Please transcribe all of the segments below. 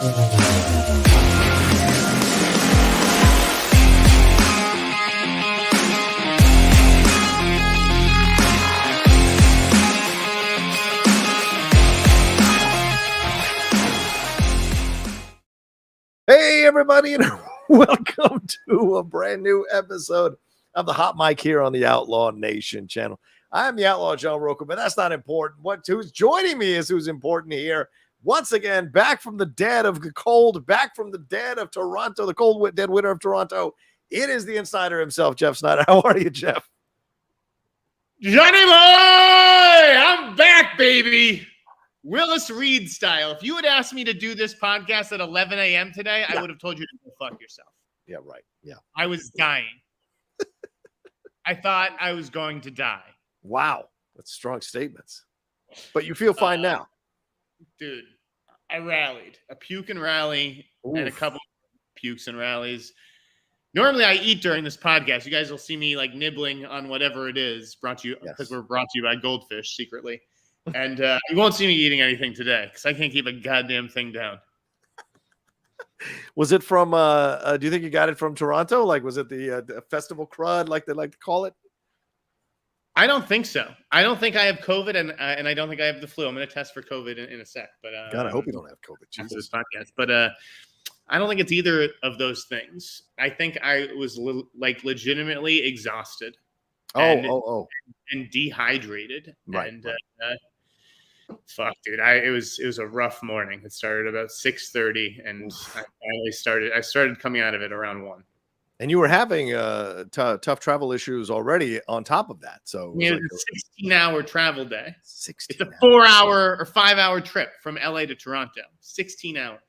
Hey, everybody, and welcome to a brand new episode of the Hot Mic here on the Outlaw Nation channel. I am the Outlaw John Rocha, but that's not important. Who's joining me is who's important here. Once again, back from the dead of the cold, back from the dead of Toronto, the cold, dead winter of Toronto. It is the insider himself, Jeff Sneider. How are you, Jeff? Johnny boy, I'm back, baby. Willis Reed style. If you had asked me to do this podcast at 11 a.m. today, I would have told you to go fuck yourself. Yeah, right. Yeah. I was dying. I thought I was going to die. Wow. That's strong statements. But you feel fine now. Dude, I rallied. A puke and rally. Oof. And a couple pukes and rallies. Normally I eat during this podcast. You guys will see me like nibbling on whatever it is because we're brought to you by Goldfish secretly. And you won't see me eating anything today because I can't keep a goddamn thing down. Was it from, do you think you got it from Toronto? Like, was it the festival crud, like they like to call it? I don't think so. I don't think I have COVID, and I don't think I have the flu. I'm going to test for COVID in a sec. But God, I hope you don't have COVID. After this podcast. But I don't think it's either of those things. I think I was legitimately exhausted. And dehydrated. Right. And fuck, dude. It was a rough morning. It started about 6:30, and I started coming out of it around 1. And you were having tough travel issues already on top of that. So it was a 16-hour travel day. 16 It's a 4-hour or 5-hour trip from LA to Toronto. 16 hours.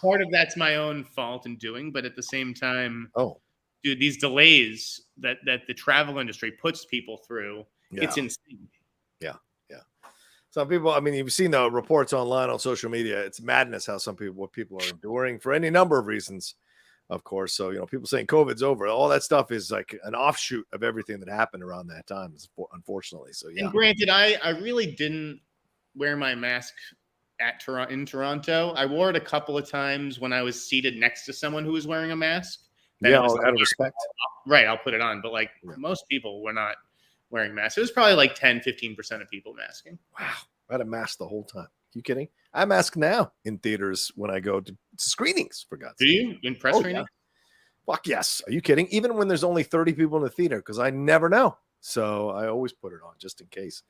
Part of that's my own fault in doing, but at the same time, dude, these delays that the travel industry puts people through, it's insane. Yeah. Some people, I mean, you've seen the reports online on social media. It's madness how what people are enduring for any number of reasons, of course. So, people saying COVID's over, all that stuff is like an offshoot of everything that happened around that time, unfortunately. So, yeah. And granted, I really didn't wear my mask in Toronto. I wore it a couple of times when I was seated next to someone who was wearing a mask. Out of respect. Right, I'll put it on. But most people were not wearing masks. It was probably like 10-15% of people masking. Wow. I had a mask the whole time. You kidding? I mask now in theaters when I go to screenings, for God's sake. Do you? In press screenings? Yeah. Fuck yes. Are you kidding? Even when there's only 30 people in the theater, because I never know. So I always put it on just in case.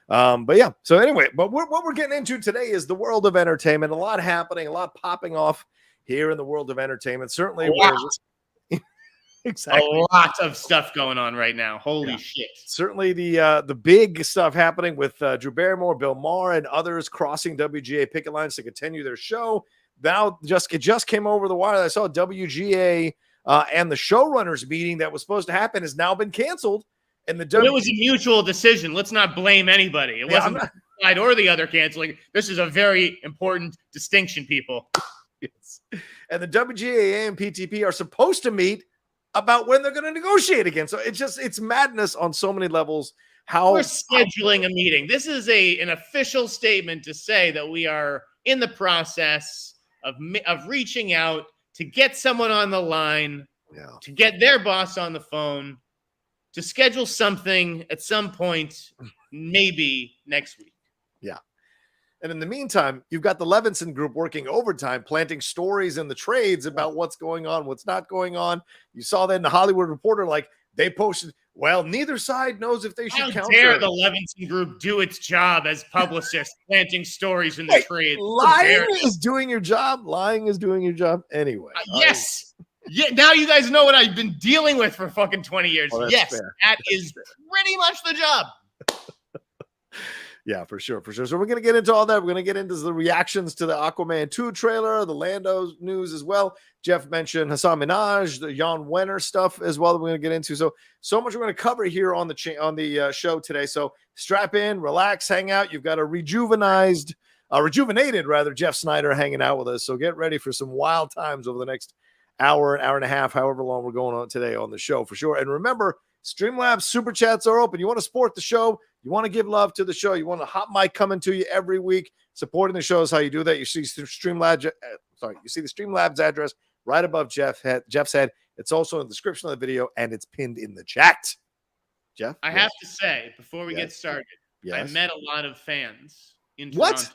But yeah. So anyway, what we're getting into today is the world of entertainment. A lot happening, a lot popping off here in the world of entertainment. Certainly. Exactly. A lot of stuff going on right now. Holy shit. Certainly the big stuff happening with Drew Barrymore, Bill Maher, and others crossing WGA picket lines to continue their show. Now, it just came over the wire. I saw WGA and the showrunners meeting that was supposed to happen has now been canceled. And it was a mutual decision. Let's not blame anybody. It wasn't the side or the other canceling. This is a very important distinction, people. Yes. And the WGA and PTP are supposed to meet about when they're going to negotiate again. So it's madness on so many levels. We're scheduling a meeting. This is an official statement to say that we are in the process of reaching out to get someone on the line, to get their boss on the phone, to schedule something at some point, maybe next week. Yeah. And in the meantime, you've got the Levinson group working overtime, planting stories in the trades about what's going on, what's not going on. You saw that in the Hollywood Reporter, they posted, well, neither side knows if they should counter. How dare the Levinson group do its job as publicists, planting stories in the trades. Lying is doing your job. Lying is doing your job anyway. Yes. Yeah, now you guys know what I've been dealing with for fucking 20 years. Yes, fair. That is pretty much the job. Yeah, for sure. So we're going to get into all that. We're going to get into the reactions to the Aquaman 2 trailer, the LANDO news as well. Jeff mentioned Hissan Minaj, the Jann Wenner stuff as well that we're going to get into. So much we're going to cover here on the show today. So strap in, relax, hang out. You've got a rejuvenated Jeff Sneider hanging out with us. So get ready for some wild times over the next hour and a half, however long we're going on today on the show for sure. And remember, Streamlabs super chats are open. You want to support the show? You want to give love to the show? You want a hot mic coming to you every week? Supporting the show is how you do that. You see Streamlabs. You see the Streamlabs address right above Jeff's head. It's also in the description of the video, and it's pinned in the chat. Jeff, I have to say before we get started, I met a lot of fans in Toronto.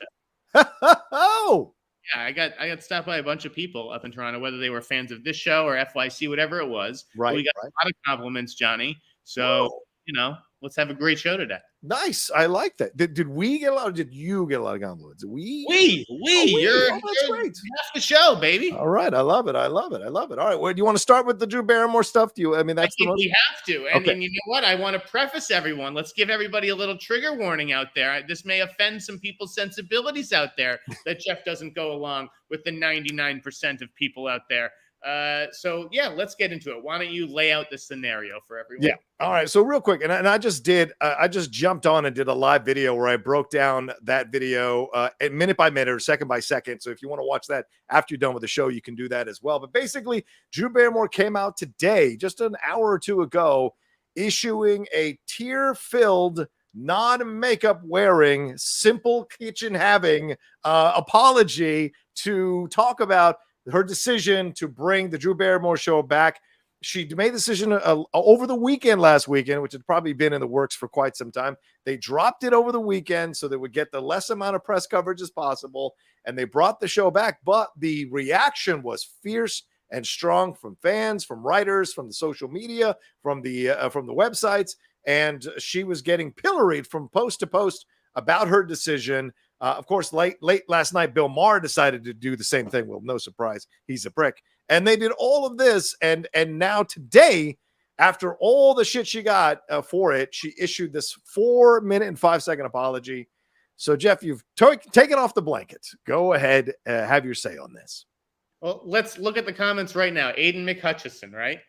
Oh. Yeah, I got stopped by a bunch of people up in Toronto, whether they were fans of this show or FYC, whatever it was. Right. But we got a lot of compliments, Johnny. So, let's have a great show today. Nice. I like that. Did we get a lot, or did you get a lot of compliments? You're great. half the show, baby. All right. I love it. All right. Well, do you want to start with the Drew Barrymore stuff? We have to. And you know what? I want to preface everyone. Let's give everybody a little trigger warning out there. This may offend some people's sensibilities out there that Jeff doesn't go along with the 99% of people out there. Let's get into it. Why don't you lay out the scenario for everyone? Yeah. All right. So real quick, and I just jumped on and did a live video where I broke down that video minute by minute or second by second. So if you want to watch that after you're done with the show, you can do that as well. But basically, Drew Barrymore came out today, just an hour or two ago, issuing a tear-filled, non-makeup wearing, simple kitchen having apology to talk about her decision to bring the Drew Barrymore show back. She made the decision over the weekend last weekend, which had probably been in the works for quite some time. They dropped it over the weekend so they would get the less amount of press coverage as possible, and they brought the show back. But the reaction was fierce and strong from fans, from writers, from the social media, from the websites, and she was getting pilloried from post to post about her decision. Of course, late last night, Bill Maher decided to do the same thing. Well, no surprise, he's a prick. And they did all of this, and now today, after all the shit she got for it, she issued this 4-minute and 5-second apology. So, Jeff, you've taken off the blanket. Go ahead, have your say on this. Well, let's look at the comments right now. Aiden McHutchison, right?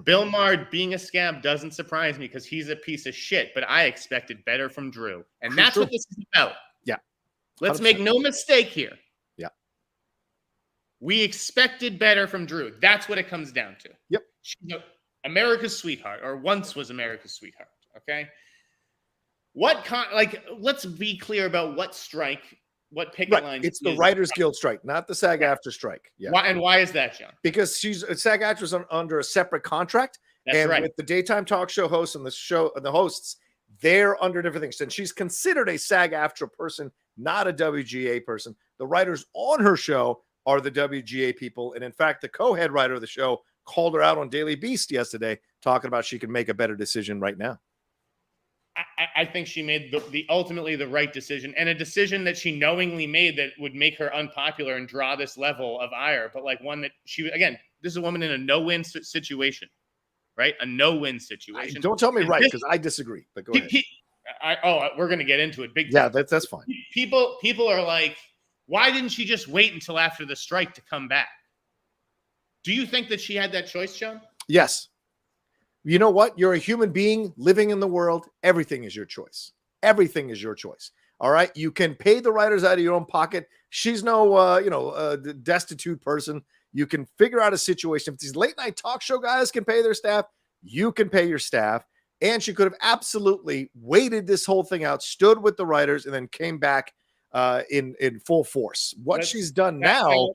Bill Maher being a scab doesn't surprise me because he's a piece of shit, but I expected better from Drew. And that's what this is about. Yeah. Let's 100%. Make no mistake here. Yeah. We expected better from Drew. That's what it comes down to. Yep. She's America's sweetheart, or once was America's sweetheart. Okay. Let's be clear about what picket lines. It's the Writers Guild strike, not the SAG-AFTRA strike. Yeah. Why is that, John? Because she's SAG-AFTRA's under a separate contract. That's right. With the daytime talk show hosts and the hosts, they're under different things. And she's considered a SAG-AFTRA person, not a WGA person. The writers on her show are the WGA people. And in fact, the co-head writer of the show called her out on Daily Beast yesterday, talking about she can make a better decision right now. I think she made ultimately the right decision, and a decision that she knowingly made that would make her unpopular and draw this level of ire. But one that this is a woman in a no-win situation, right? A no-win situation. Don't tell me right, because I disagree. But go ahead. We're going to get into it. Yeah, that's fine. People are like, why didn't she just wait until after the strike to come back? Do you think that she had that choice, John? Yes. You know what? You're a human being living in the world. Everything is your choice. Everything is your choice. All right. You can pay the writers out of your own pocket. She's no, destitute person. You can figure out a situation. If these late night talk show guys can pay their staff, you can pay your staff. And she could have absolutely waited this whole thing out, stood with the writers, and then came back in full force. She's done now.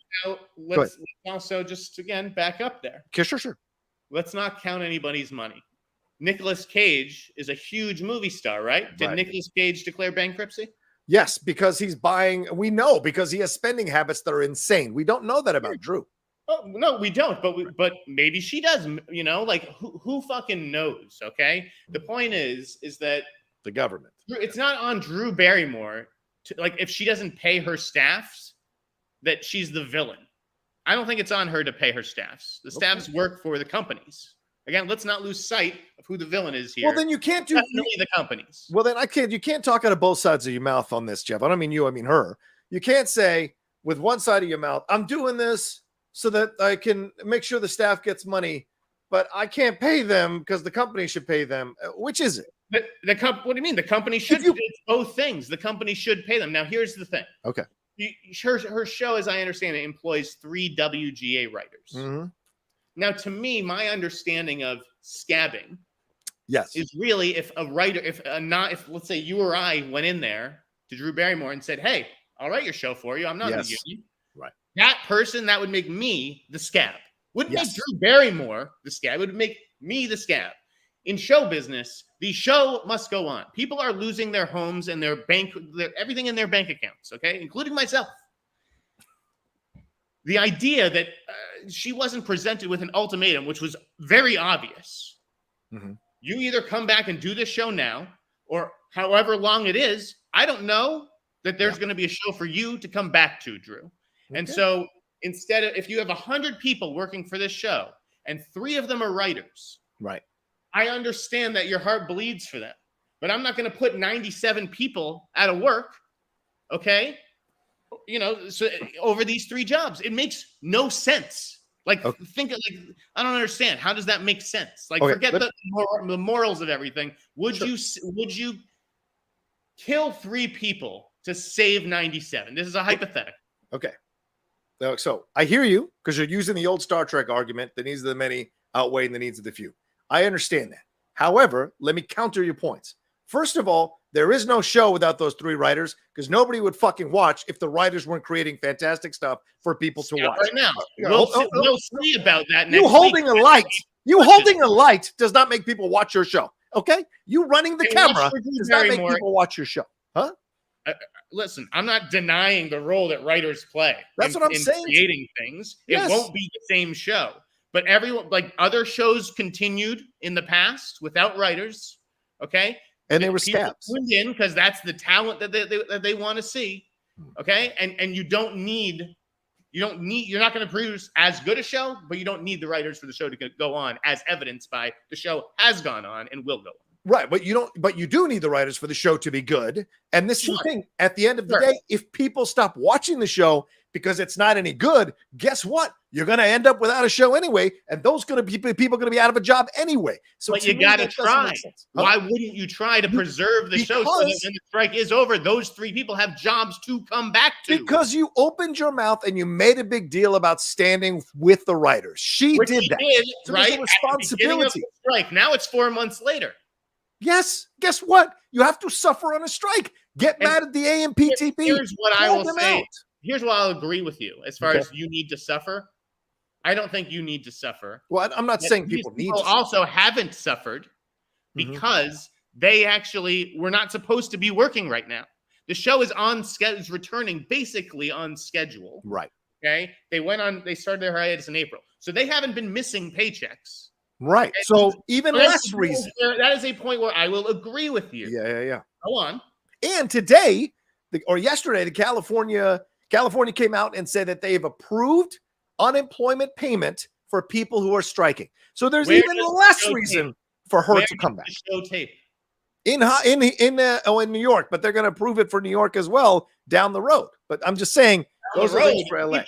Let's also just again back up there. Sure. Let's not count anybody's money. Nicolas Cage is a huge movie star, right? Did Nicolas Cage declare bankruptcy? Yes, because he's buying. We know because he has spending habits that are insane. We don't know that about Drew. Oh no, we don't. But maybe she does. Who fucking knows? Okay. The point is that the government. It's not on Drew Barrymore if she doesn't pay her staffs, that she's the villain. I don't think it's on her to pay her staffs. The staffs work for the companies. Again, let's not lose sight of who the villain is here. Well, then you can't do definitely the companies. Well, then you can't talk out of both sides of your mouth on this, Jeff. I don't mean you, I mean her. You can't say with one side of your mouth, I'm doing this so that I can make sure the staff gets money, but I can't pay them because the company should pay them. Which is it? What do you mean? The company should. It's both things. The company should pay them. Now, here's the thing. Okay. Her show, as I understand it, employs 3 WGA writers. Mm-hmm. Now, to me, my understanding of scabbing Yes. is really if a writer, if let's say you or I went in there to Drew Barrymore and said, "Hey, I'll write your show for you. I'm not in the union." Right. That person, that would make me the scab. Wouldn't Yes. make Drew Barrymore the scab. It would make me the scab. In show business, the show must go on. People are losing their homes and their everything in their bank accounts, okay, including myself. The idea that she wasn't presented with an ultimatum, which was very obvious. Mm-hmm. You either come back and do this show now, or however long it is. I don't know that there's going to be a show for you to come back to, Drew. Okay. And so instead of, if you have 100 people working for this show and 3 of them are writers, right? I understand that your heart bleeds for them, but I'm not going to put 97 people out of work. Okay. You know, so over these 3 jobs, it makes no sense. Like, think of, like, I don't understand. How does that make sense? Like, forget the morals of everything. Would you kill 3 people to save 97? This is a hypothetical. Okay. So I hear you, because you're using the old Star Trek argument, the needs of the many outweighing the needs of the few. I understand that. However, let me counter your points. First of all, there is no show without those 3 writers, because nobody would fucking watch if the writers weren't creating fantastic stuff for people to watch. Right now, we'll see about that next you holding week. a light. You holding a light does not make people watch your show. Okay, you running the camera does not make people watch your show, huh? Listen, I'm not denying the role that writers play. That's what I'm saying. Creating things, it won't be the same show. But everyone, like other shows, continued in the past without writers. Okay. And they were scabs. Tuned in because that's the talent that they want to see. Okay. And you're not going to produce as good a show, but you don't need the writers for the show to go on, as evidenced by the show has gone on and will go on. Right. But you do need the writers for the show to be good. And this is the thing. At the end of the day, if people stop watching the show because it's not any good, guess what? You're going to end up without a show anyway, and those people going to be out of a job anyway. So, but you got to try. Why wouldn't you try to preserve the show so that when the strike is over, those 3 people have jobs to come back to? Because you opened your mouth and you made a big deal about standing with the writers. She did that. So right? Responsibility. Strike. Now it's 4 months later. Yes. Guess what? You have to suffer on a strike. Get mad at the AMPTP. Here's what I will say. Here's what I'll agree with you as far as you need to suffer. I don't think you need to suffer. Well, I'm not saying people need to. Also haven't suffered because they actually were not supposed to be working right now. The show is on schedule, is returning basically on schedule. Right. Okay. They started their hiatus in April. So they haven't been missing paychecks. Right. Okay? So even less reason. That is a point where I will agree with you. Yeah. Go on. And today, or yesterday, the California came out and said that they've approved unemployment payment for people who are striking. So there's even less reason for her to come back. Show tape in New York, but they're going to approve it for New York as well down the road. But I'm just saying, those are things for LA.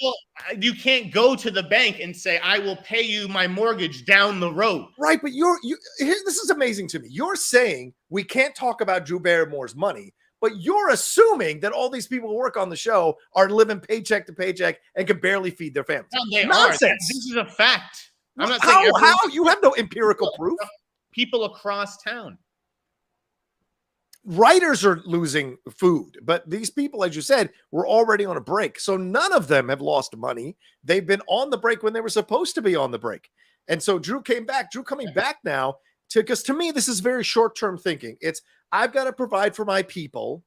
You can't go to the bank and say, "I will pay you my mortgage down the road." Right, but this is amazing to me. You're saying we can't talk about Drew Barrymore's money, but you're assuming that all these people who work on the show are living paycheck to paycheck and can barely feed their families. No, they Nonsense. Are. This is a fact. I'm not saying how you have no empirical proof. People across town. Writers are losing food, but these people, as you said, were already on a break. So none of them have lost money. They've been on the break when they were supposed to be on the break. And so Drew came back. Drew coming back now, because to me, this is very short-term thinking. It's, I've got to provide for my people.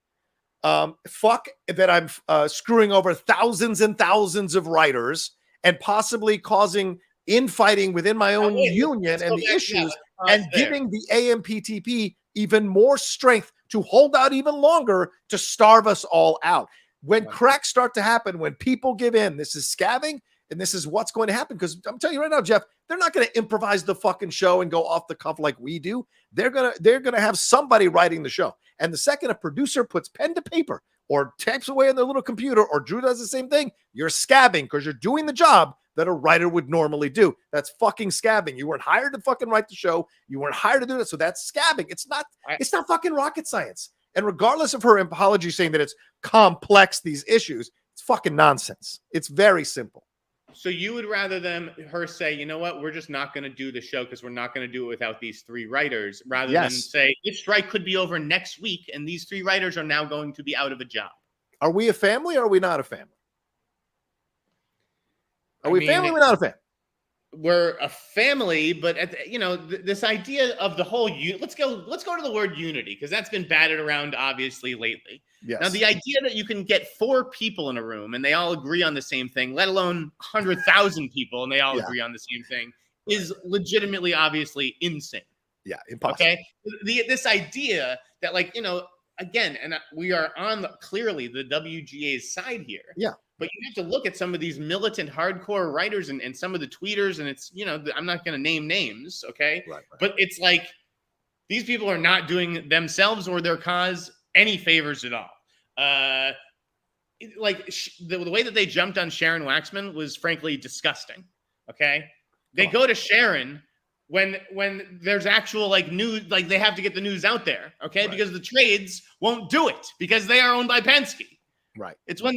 Fuck that I'm screwing over thousands and thousands of writers and possibly causing infighting within my own union and the issues, and giving the AMPTP even more strength to hold out even longer to starve us all out. When cracks start to happen, when people give in, this is scabbing, and this is what's going to happen. Because I'm telling you right now, Jeff, they're not going to improvise the fucking show and go off the cuff like we do. They're gonna have somebody writing the show. And the second a producer puts pen to paper or types away on their little computer, or Drew does the same thing, you're scabbing, because you're doing the job that a writer would normally do. That's fucking scabbing. You weren't hired to fucking write the show. You weren't hired to do that. So that's scabbing. It's not fucking rocket science. And regardless of her apology saying that it's complex, these issues, it's fucking nonsense. It's very simple. So you would rather her say, you know what, we're just not going to do the show because we're not going to do it without these 3 writers, rather than say this strike could be over next week and these 3 writers are now going to be out of a job. Are we a family or are we not a family? Are we a family or we're not a family? We're a family, but this idea of the whole let's go to the word unity, because that's been batted around obviously lately. Yes. Now the idea that you can get 4 people in a room and they all agree on the same thing, let alone 100,000 people and they all agree on the same thing, is legitimately obviously insane. Yeah, impossible. Okay, this idea that again, and we are on clearly the WGA's side here. Yeah. But you have to look at some of these militant hardcore writers and some of the tweeters, and it's, I'm not going to name names, okay? Right. But it's like these people are not doing themselves or their cause any favors at all. The way that they jumped on Sharon Waxman was frankly disgusting, okay? They go to Sharon when there's actual news, they have to get the news out there, okay? Right. Because the trades won't do it because they are owned by Penske. Right. It's when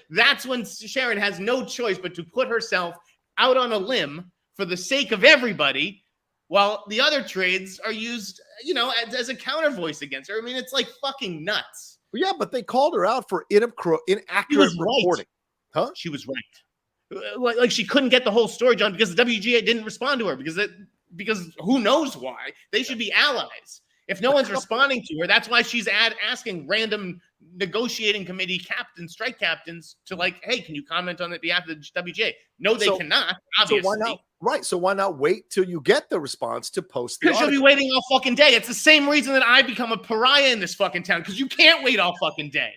that's when Sharon has no choice but to put herself out on a limb for the sake of everybody, while the other trades are used, as a counter voice against her. I mean, it's like fucking nuts. Yeah, but they called her out for inaccurate reporting. Huh? She was right. Like she couldn't get the whole story, John, because the WGA didn't respond to her because who knows why? They should be allies. If no one's responding to her, that's why she's asking random negotiating committee strike captains to hey, can you comment on behalf of the WGA? No, they cannot, obviously. So why not? Right. So why not wait till you get the response to post the Because you'll be waiting all fucking day. It's the same reason that I become a pariah in this fucking town, because you can't wait all fucking day.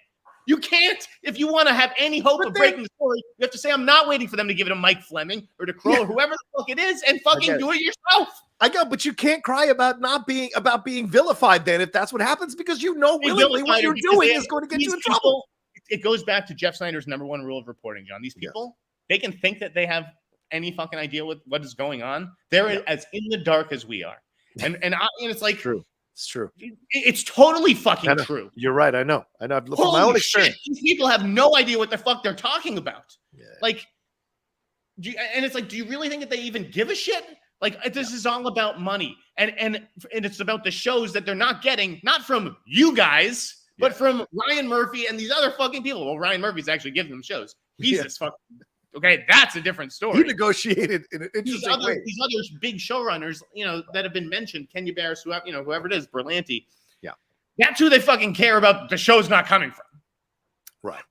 You can't. If you want to have any hope of breaking the story, you have to say, I'm not waiting for them to give it to Mike Fleming or to Crow or whoever the fuck it is, and fucking do it yourself. I go, but you can't cry about being vilified then if that's what happens, because willingly what you're doing is going to get you in trouble. It goes back to Jeff Snyder's #1 rule of reporting, John. These people, they can think that they have any fucking idea what is going on. They're as in the dark as we are. And it's like true. It's true. It's totally fucking true. You're right. I know. I've looked at my own experience. These people have no idea what the fuck they're talking about. Yeah. And it's like, do you really think that they even give a shit? This is all about money, and it's about the shows that they're not getting, not from you guys, but from Ryan Murphy and these other fucking people. Well, Ryan Murphy's actually giving them shows. He's this fucking okay. That's a different story. He negotiated in an interesting way. These other big showrunners, that have been mentioned, Kenya Barris, whoever it is, Berlanti. Yeah, that's who they fucking care about. The show's not coming from. Right.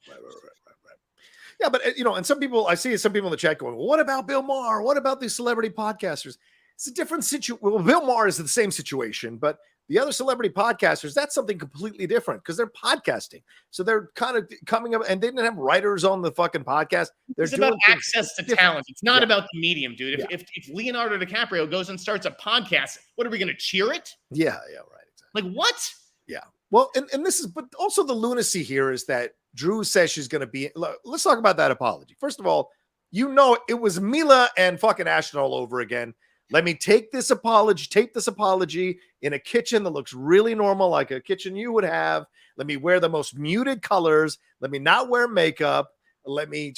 Yeah, but and some people, I see some people in the chat going, well, what about Bill Maher? What about these celebrity podcasters? It's a different situation. Well, Bill Maher is in the same situation, but the other celebrity podcasters, that's something completely different because they're podcasting. So they're kind of coming up, and they didn't have writers on the fucking podcast. It's about access to talent. It's not about the medium, dude. If Leonardo DiCaprio goes and starts a podcast, what are we going to cheer it? Yeah, right. Exactly. What? Yeah. Well, and this is, but also the lunacy here is that Drew says she's going to be. Let's talk about that apology. First of all, it was Mila and fucking Ashton all over again. Let me take this apology in a kitchen that looks really normal, like a kitchen you would have. Let me wear the most muted colors. Let me not wear makeup. Let me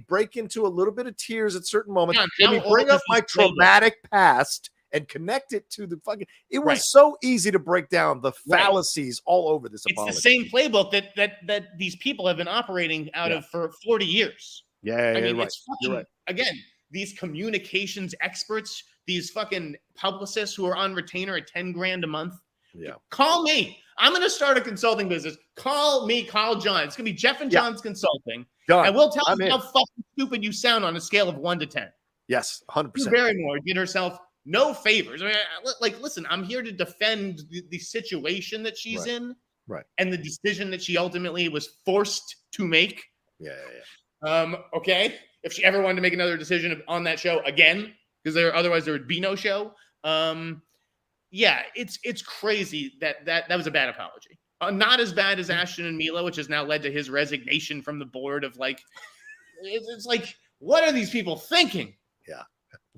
break into a little bit of tears at certain moments. Let me bring up my traumatic past and connect it to the fucking. It was so easy to break down the fallacies all over this apology. It's the same playbook that these people have been operating out of for 40 years. Yeah, it's fucking, again, these communications experts, these fucking publicists who are on retainer at $10,000 a month. Yeah. Call me. I'm going to start a consulting business. Call me, call John. It's going to be Jeff and John's Consulting. Done. And we'll tell you how fucking stupid you sound on a scale of 1 to 10. Yes, 100%. Drew Barrymore did herself no favors. I mean, listen, I'm here to defend the situation that she's in. Right. And the decision that she ultimately was forced to make. Yeah. Okay. If she ever wanted to make another decision on that show again, because otherwise there would be no show. It's crazy that was a bad apology. Not as bad as Ashton and Mila, which has now led to his resignation from the board of it's like, what are these people thinking? Yeah.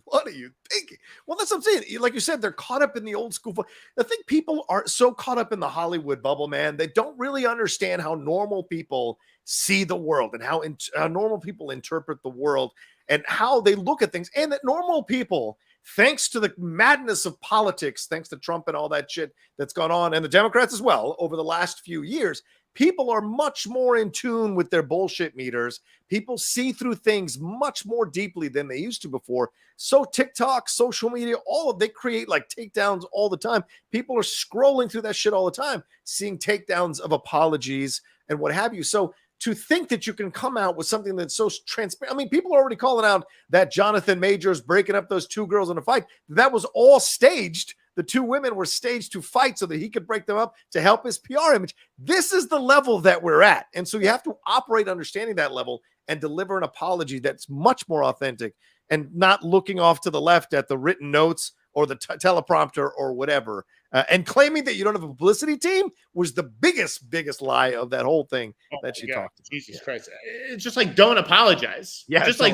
What are you thinking? Well, that's what I'm saying. Like you said, they're caught up in the old school. I think people are so caught up in the Hollywood bubble, man. They don't really understand how normal people see the world and how normal people interpret the world. and how they look at things, and that normal people, thanks to the madness of politics, thanks to Trump and all that shit that's gone on, and the Democrats as well over the last few years, people are much more in tune with their bullshit meters. People see through things much more deeply than they used to before. So TikTok, social media, they create like takedowns all the time. People are scrolling through that shit all the time, seeing takedowns of apologies and what have you. So to think that you can come out with something that's so transparent. I mean, people are already calling out that Jonathan Majors breaking up those two girls in a fight. That was all staged. The two women were staged to fight so that he could break them up to help his PR image. This is the level that we're at. And so you have to operate understanding that level and deliver an apology that's much more authentic and not looking off to the left at the written notes or the teleprompter or whatever. And claiming that you don't have a publicity team was the biggest lie of that whole thing that she talked about. Jesus Christ. It's just like, don't apologize. Yeah, just like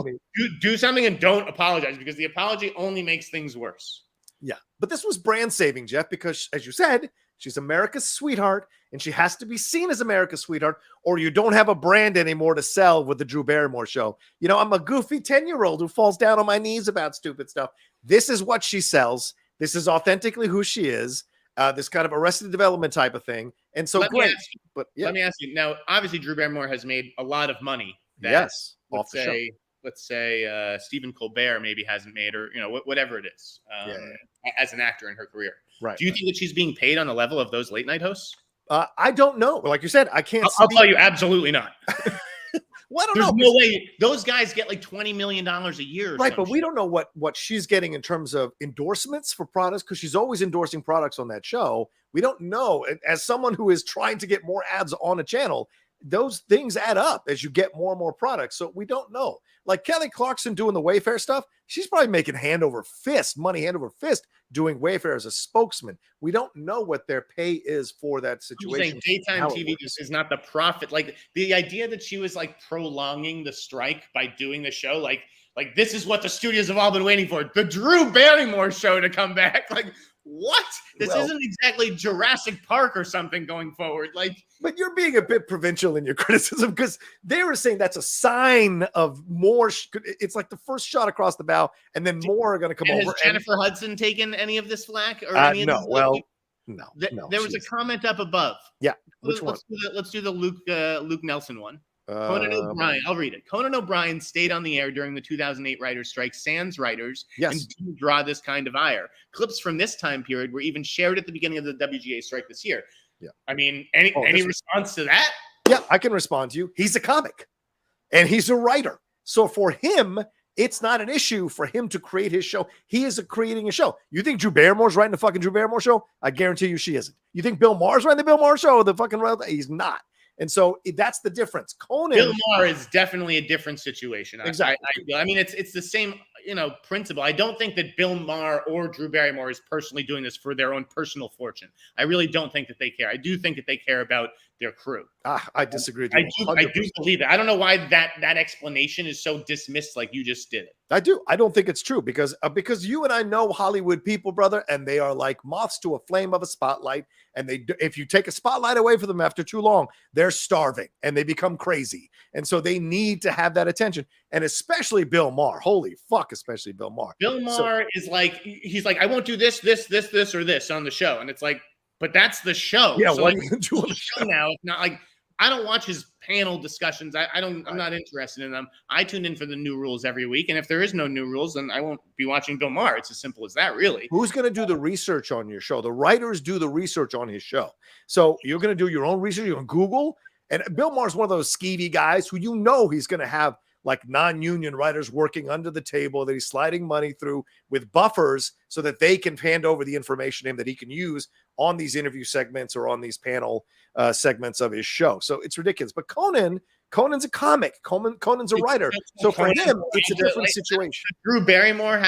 do something and don't apologize, because the apology only makes things worse. Yeah, but this was brand saving, Jeff, because as you said, she's America's sweetheart and she has to be seen as America's sweetheart, or you don't have a brand anymore to sell with the Drew Barrymore show. You know, I'm a goofy 10-year-old who falls down on my knees about stupid stuff. This is what she sells. This is authentically who she is. This kind of Arrested Development type of thing. And so let me ask you now, obviously Drew Barrymore has made a lot of money. Off the show. Let's say Stephen Colbert maybe hasn't made, or whatever it is, as an actor in her career. Right. Do you think that she's being paid on the level of those late night hosts? I don't know. Like you said, I can't. I'll tell you, absolutely not. Well, I don't There's know. no way those guys get like $20 million a year. Right, but we don't know what she's getting in terms of endorsements for products, because she's always endorsing products on that show. We don't know. As someone who is trying to get more ads on a channel, those things add up as you get more and more products. So we don't know. Like Kelly Clarkson doing the Wayfair stuff, she's probably making money hand over fist doing Wayfair as a spokesman. We don't know what their pay is for that situation. Daytime TV just is not the profit. Like the idea that she was like prolonging the strike by doing the show, like this is what the studios have all been waiting for, the Drew Barrymore show to come back. Like, what? This isn't exactly Jurassic Park or something going forward. Like, but you're being a bit provincial in your criticism, because they were saying that's a sign of more. It's like the first shot across the bow, and then more are going to come over. Has Jennifer Hudson taken any of this flack or any of this? No. There was a comment up above. Yeah, which one? Let's do the Luke Nelson one. Conan O'Brien, I'll read it. Conan O'Brien stayed on the air during the 2008 writers' strike, sans writers, and didn't draw this kind of ire. Clips from this time period were even shared at the beginning of the WGA strike this year. Yeah, I mean, any response to that? Yeah, I can respond to you. He's a comic, and he's a writer. So for him, it's not an issue for him to create his show. He is creating a show. You think Drew Barrymore's writing the fucking Drew Barrymore show? I guarantee you she isn't. You think Bill Maher's writing the Bill Maher show? The fucking he's not. And so that's the difference. Bill Maher is definitely a different situation. Exactly. I mean, it's the same, principle. I don't think that Bill Maher or Drew Barrymore is personally doing this for their own personal fortune. I really don't think that they care. I do think that they care about their crew. I disagree with you. I do believe that. I don't know why that explanation is so dismissed like you just did it. I do. I don't think it's true because you and I know Hollywood people, brother, and they are like moths to a flame of a spotlight. And if you take a spotlight away from them after too long, they're starving and they become crazy. And so they need to have that attention. And especially Bill Maher. Holy fuck, especially Bill Maher. Bill Maher is like, he's like, I won't do this, or this on the show. And it's like, but that's the show. Yeah, so what are you doing on the show now? It's not like, I don't watch his panel discussions. I'm not interested in them. I tune in for the new rules every week. And if there is no new rules, then I won't be watching Bill Maher. It's as simple as that, really. Who's going to do the research on your show? The writers do the research on his show. So you're going to do your own research. You're going to Google. And Bill Maher's one of those skeevy guys who he's going to have like non-union writers working under the table that he's sliding money through with buffers so that they can hand over the information to him that he can use on these interview segments or on these panel segments of his show. So it's ridiculous. But Conan's a comic. Conan's a writer. So for him, it's a different situation. Drew Barrymore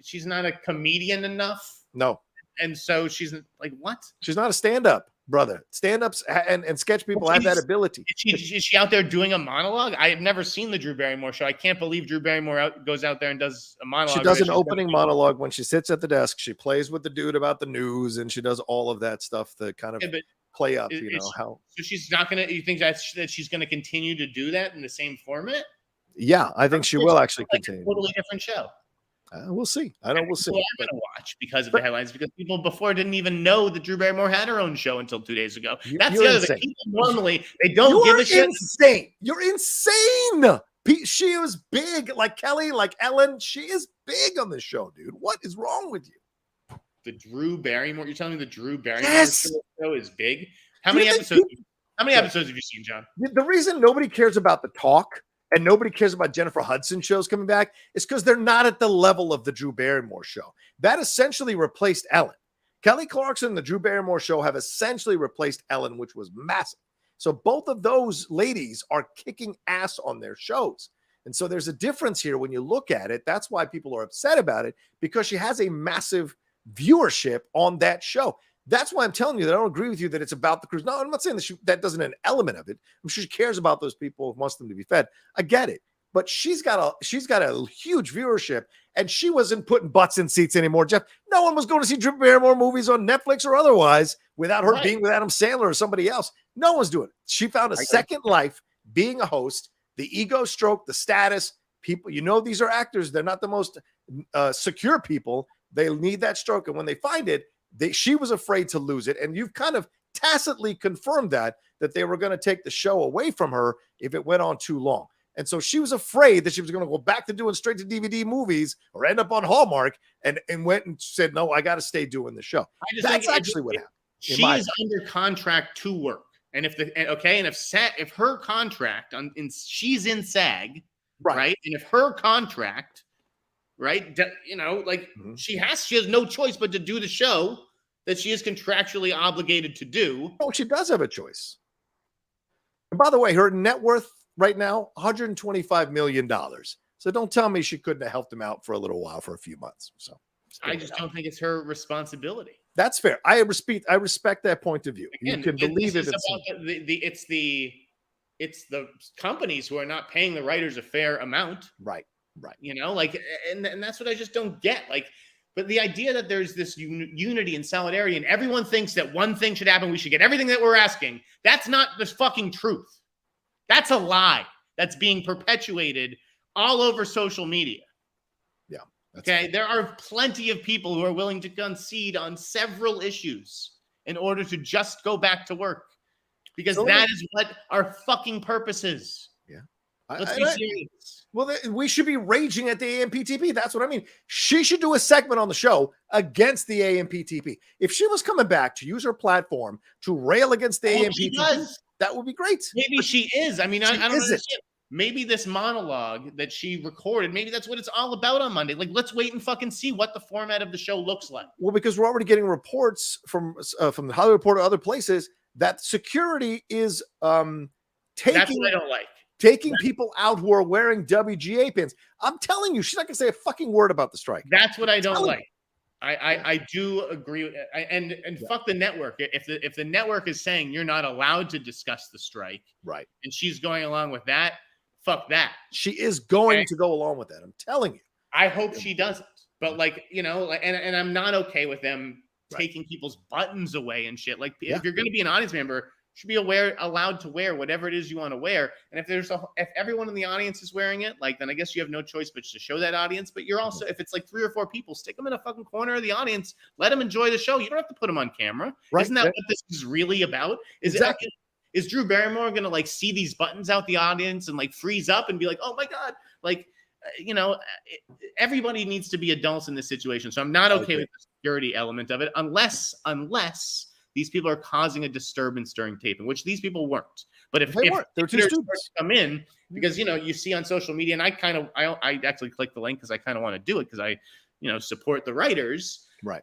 she's not a comedian enough. No. And so she's like, what? She's not a stand-up, brother. Stand-ups and sketch people have that ability. Is she out there doing a monologue? I have never seen the Drew Barrymore show. I can't believe Drew Barrymore goes out there and does a monologue. She does an opening monologue when she sits at the desk. She plays with the dude about the news, and she does all of that stuff to kind of play up, how. So she's not going to, you think that she's going to continue to do that in the same format? Yeah, I think she will actually continue. Totally different show. We'll see. I know we'll see. I'm going to watch because of the headlines, because people before didn't even know that Drew Barrymore had her own show until 2 days ago. That's the other thing. People normally, they don't give a shit. Insane. You're insane. She was big, like Kelly, like Ellen. She is big on this show, dude. What is wrong with you? The Drew Barrymore? You're telling me the Drew Barrymore show is big? How many episodes? How many episodes have you seen, John? The reason nobody cares about The Talk and nobody cares about Jennifer Hudson shows coming back is because they're not at the level of the Drew Barrymore show. That essentially replaced Ellen. Kelly Clarkson and the Drew Barrymore show have essentially replaced Ellen, which was massive. So both of those ladies are kicking ass on their shows. And so there's a difference here when you look at it. That's why people are upset about it, because she has a massive viewership on that show. That's why I'm telling you that I don't agree with you that it's about the cruise. No, I'm not saying that doesn't an element of it. I'm sure she cares about those people who wants them to be fed. I get it. But she's got a huge viewership, and she wasn't putting butts in seats anymore, Jeff. No one was going to see Drew Barrymore movies on Netflix or otherwise without her being with Adam Sandler or somebody else. No one's doing it. She found a second life being a host, the ego stroke, the status. People, these are actors. They're not the most secure people. They need that stroke. And when they find it, she was afraid to lose it. And you've kind of tacitly confirmed that they were going to take the show away from her if it went on too long. And so she was afraid that she was going to go back to doing straight to DVD movies or end up on Hallmark, and went and said, no, I got to stay doing the show. That's actually what happened. She's under contract to work. And if her contract she's in SAG, right? And if her contract, right, she has no choice but to do the show that she is contractually obligated to do. Oh, she does have a choice. And by the way, her net worth right now, $125 million. So don't tell me she couldn't have helped him out for a little while, for a few months. So I just don't think it's her responsibility. That's fair. I respect that point of view. Again, you can believe it. It's the companies who are not paying the writers a fair amount. Right. And that's what I just don't get. But the idea that there's this unity and solidarity, and everyone thinks that one thing should happen, we should get everything that we're asking. That's not the fucking truth. That's a lie that's being perpetuated all over social media. Yeah. Okay. There are plenty of people who are willing to concede on several issues in order to just go back to work, because that is what our fucking purpose is. Yeah. Let's be serious. Well, we should be raging at the AMPTP. That's what I mean. She should do a segment on the show against the AMPTP. If she was coming back to use her platform to rail against the AMPTP, that would be great. Maybe she is. I mean, I don't understand. Maybe this monologue that she recorded, maybe that's what it's all about on Monday. Let's wait and fucking see what the format of the show looks like. Well, because we're already getting reports from the Hollywood Reporter, other places, that security is taking. That's what I don't like. Taking people out who are wearing WGA pins. I'm telling you, she's not going to say a fucking word about the strike. That's what I don't like. I do agree with, and fuck the network. If the network is saying you're not allowed to discuss the strike, right, and she's going along with that, fuck that. She is going to go along with that. I'm telling you. I hope she doesn't. But and I'm not okay with them taking people's buttons away and shit. If you're going to be an audience member, you should be allowed to wear whatever it is you want to wear. And if everyone in the audience is wearing it, then I guess you have no choice but to show that audience. But you're also, if it's 3 or 4 people, stick them in a fucking corner of the audience. Let them enjoy the show. You don't have to put them on camera. Right. Isn't that what this is really about? Is Drew Barrymore going to see these buttons out the audience and freeze up and be like, oh my God, everybody needs to be adults in this situation. So I'm not okay with the security element of it, unless these people are causing a disturbance during taping, which these people weren't. But if they're two students come in, because you see on social media, and I actually clicked the link because I kind of want to do it because I support the writers. Right.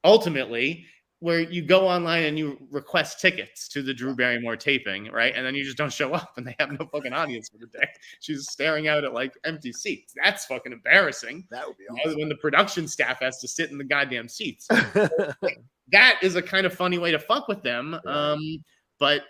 Ultimately, where you go online and you request tickets to the Drew Barrymore taping, right? And then you just don't show up and they have no fucking audience for the day. She's staring out at empty seats. That's fucking embarrassing. That would be awesome. When the production staff has to sit in the goddamn seats. That is a kind of funny way to fuck with them. Right.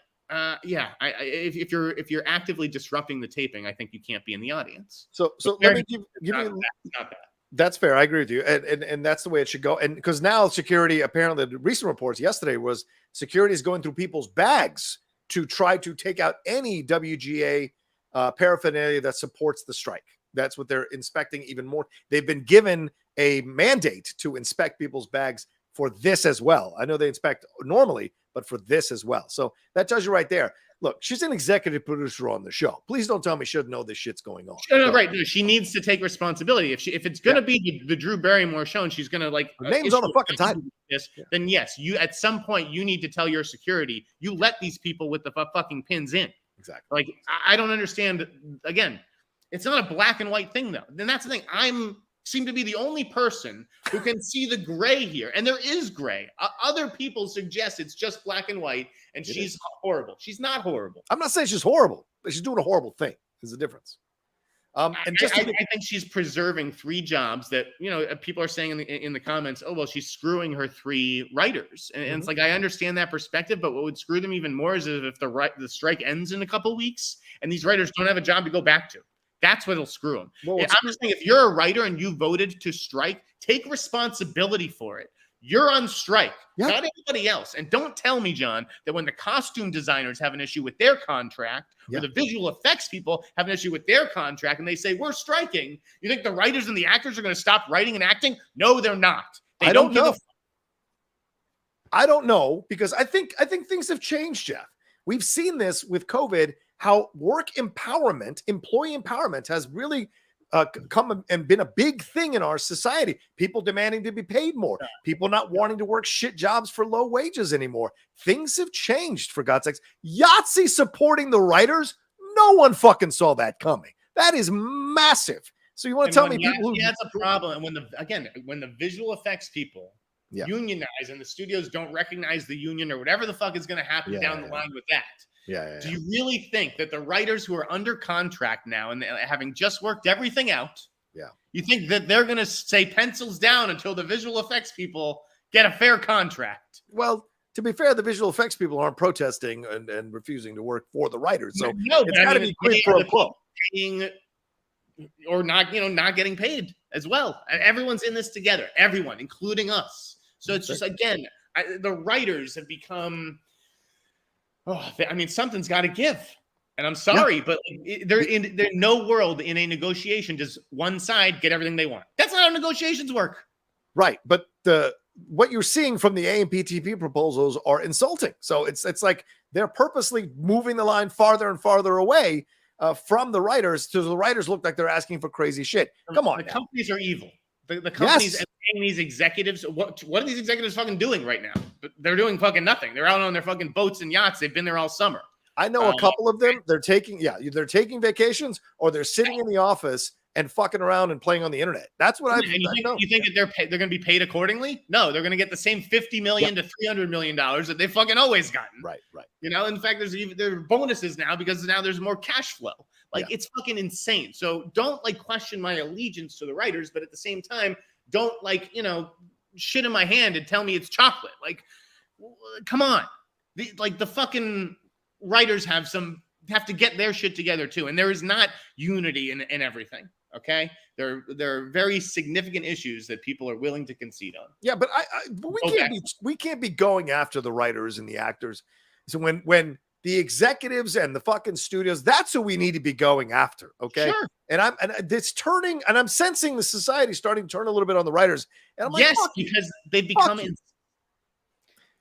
If you're actively disrupting the taping, I think you can't be in the audience. So let me give you not that. That's fair. I agree with you. And that's the way it should go. And because now security, apparently the recent reports yesterday was security is going through people's bags to try to take out any WGA paraphernalia that supports the strike. That's what they're inspecting even more. They've been given a mandate to inspect people's bags for this as well. I know they inspect normally, but for this as well. So that tells you right there. Look, she's an executive producer on the show. Please don't tell me she doesn't know this shit's going on. No, right. No, she needs to take responsibility. If it's going to be the Drew Barrymore show and she's going to like her name's on the fucking title, then yes, you at some point you need to tell your security, you let these people with the fucking pins in. Exactly. Like I don't understand. Again, it's not a black and white thing though. Then that's the thing. Seem to be the only person who can see the gray here. And there is gray. Other people suggest it's just black and white and she's horrible. She's not horrible. I'm not saying she's horrible, but she's doing a horrible thing. There's a difference. I think she's preserving 3 jobs that, people are saying in the comments, oh, well, she's screwing her 3 writers. And it's like, I understand that perspective, but what would screw them even more is if the strike ends in a couple of weeks and these writers don't have a job to go back to. That's what'll screw them. Well, I'm just saying, if you're a writer and you voted to strike, take responsibility for it. You're on strike, not anybody else. And don't tell me, John, that when the costume designers have an issue with their contract, or the visual effects people have an issue with their contract, and they say, we're striking, you think the writers and the actors are going to stop writing and acting? No, they're not. They don't know. I don't know, because I think things have changed, Jeff. We've seen this with COVID, how work empowerment, employee empowerment has really come and been a big thing in our society. People demanding to be paid more. People not wanting to work shit jobs for low wages anymore. Things have changed, for God's sakes. Yahtzee supporting the writers. No one fucking saw that coming. That is massive. So you want to tell me people who... That's a problem. And when the visual effects people unionize and the studios don't recognize the union or whatever the fuck is going to happen down the line with that. Do you really think that the writers who are under contract now and having just worked everything out, you think that they're going to say pencils down until the visual effects people get a fair contract? Well, to be fair, the visual effects people aren't protesting and refusing to work for the writers. So it's got to be quid pro quo. Or not getting paid as well. Everyone's in this together. Everyone, including us. So it's just, again, the writers have become... something's got to give. And I'm sorry, but there in no world in a negotiation does one side get everything they want. That's not how negotiations work. Right. But what you're seeing from the AMPTP proposals are insulting. So it's like they're purposely moving the line farther and farther away from the writers, to the writers look like they're asking for crazy shit. Come on. The companies are evil. The companies and paying these executives. What are these executives fucking doing right now? They're doing fucking nothing. They're out on their fucking boats and yachts. They've been there all summer. I know a couple of them. They're taking vacations, or they're sitting in the office and fucking around and playing on the internet. That's what you think that they're going to be paid accordingly? No, they're going to get the same $50 million to $300 million that they've fucking always gotten. Right. In fact, there are bonuses now because now there's more cash flow. It's fucking insane. So don't question my allegiance to the writers, but at the same time, don't shit in my hand and tell me it's chocolate. Come on. The fucking writers have to get their shit together too. And there is not unity in everything. Okay. There are very significant issues that people are willing to concede on. Yeah, but we can't be going after the writers and the actors. So when the executives and the fucking studios, that's who we need to be going after. Okay. Sure. And I'm sensing the society starting to turn a little bit on the writers. And I'm like, yes, because they've become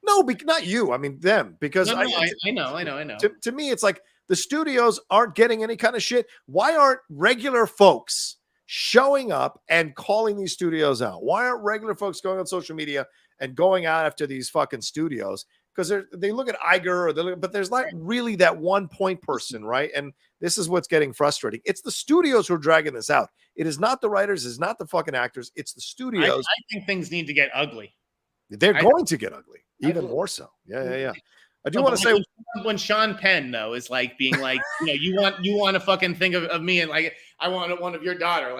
no, not you. I mean them, because I know. To me, it's like the studios aren't getting any kind of shit. Why aren't regular folks showing up and calling these studios out? Why aren't regular folks going on social media and going out after these fucking studios? Because they look at Iger, but there's not really that one point person, right? And this is what's getting frustrating. It's the studios who are dragging this out. It is not the writers, it's not the fucking actors, it's the studios. I think things need to get ugly. They're going to get ugly, even more so. Yeah. I do want to say, when Sean Penn though is being you want to fucking think of me and I want one of your daughter.